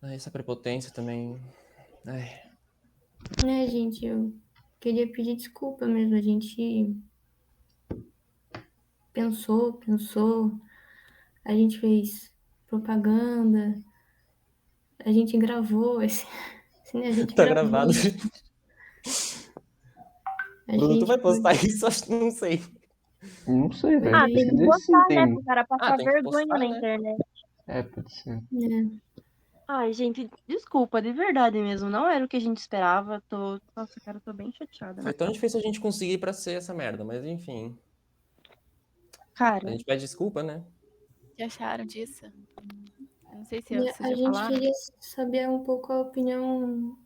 Essa prepotência também. Ai. Gente, eu queria pedir desculpa mesmo. A gente pensou, a gente fez propaganda, a gente gravou esse, né? A gente Tá gravou. gravado. Bruno, tu vai postar foi... isso? Acho que não sei. Não sei, velho. Tem que postar, né? Pro cara passar tem que vergonha postar, na né? internet. Pode ser. Ai, gente, desculpa, de verdade mesmo. Não era o que a gente esperava. Nossa, cara, eu tô bem chateada. Foi tão difícil a gente conseguir pra ser essa merda, mas enfim. Cara. A gente pede desculpa, né? O que acharam disso? Eu não sei se A vocês já gente falaram. queria saber um pouco a opinião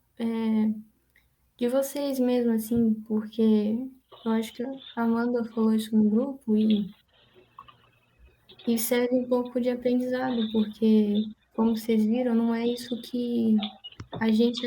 de vocês mesmo, assim, porque eu acho que a Amanda falou isso no grupo e serve um pouco de aprendizado, porque, como vocês viram, não é isso que a gente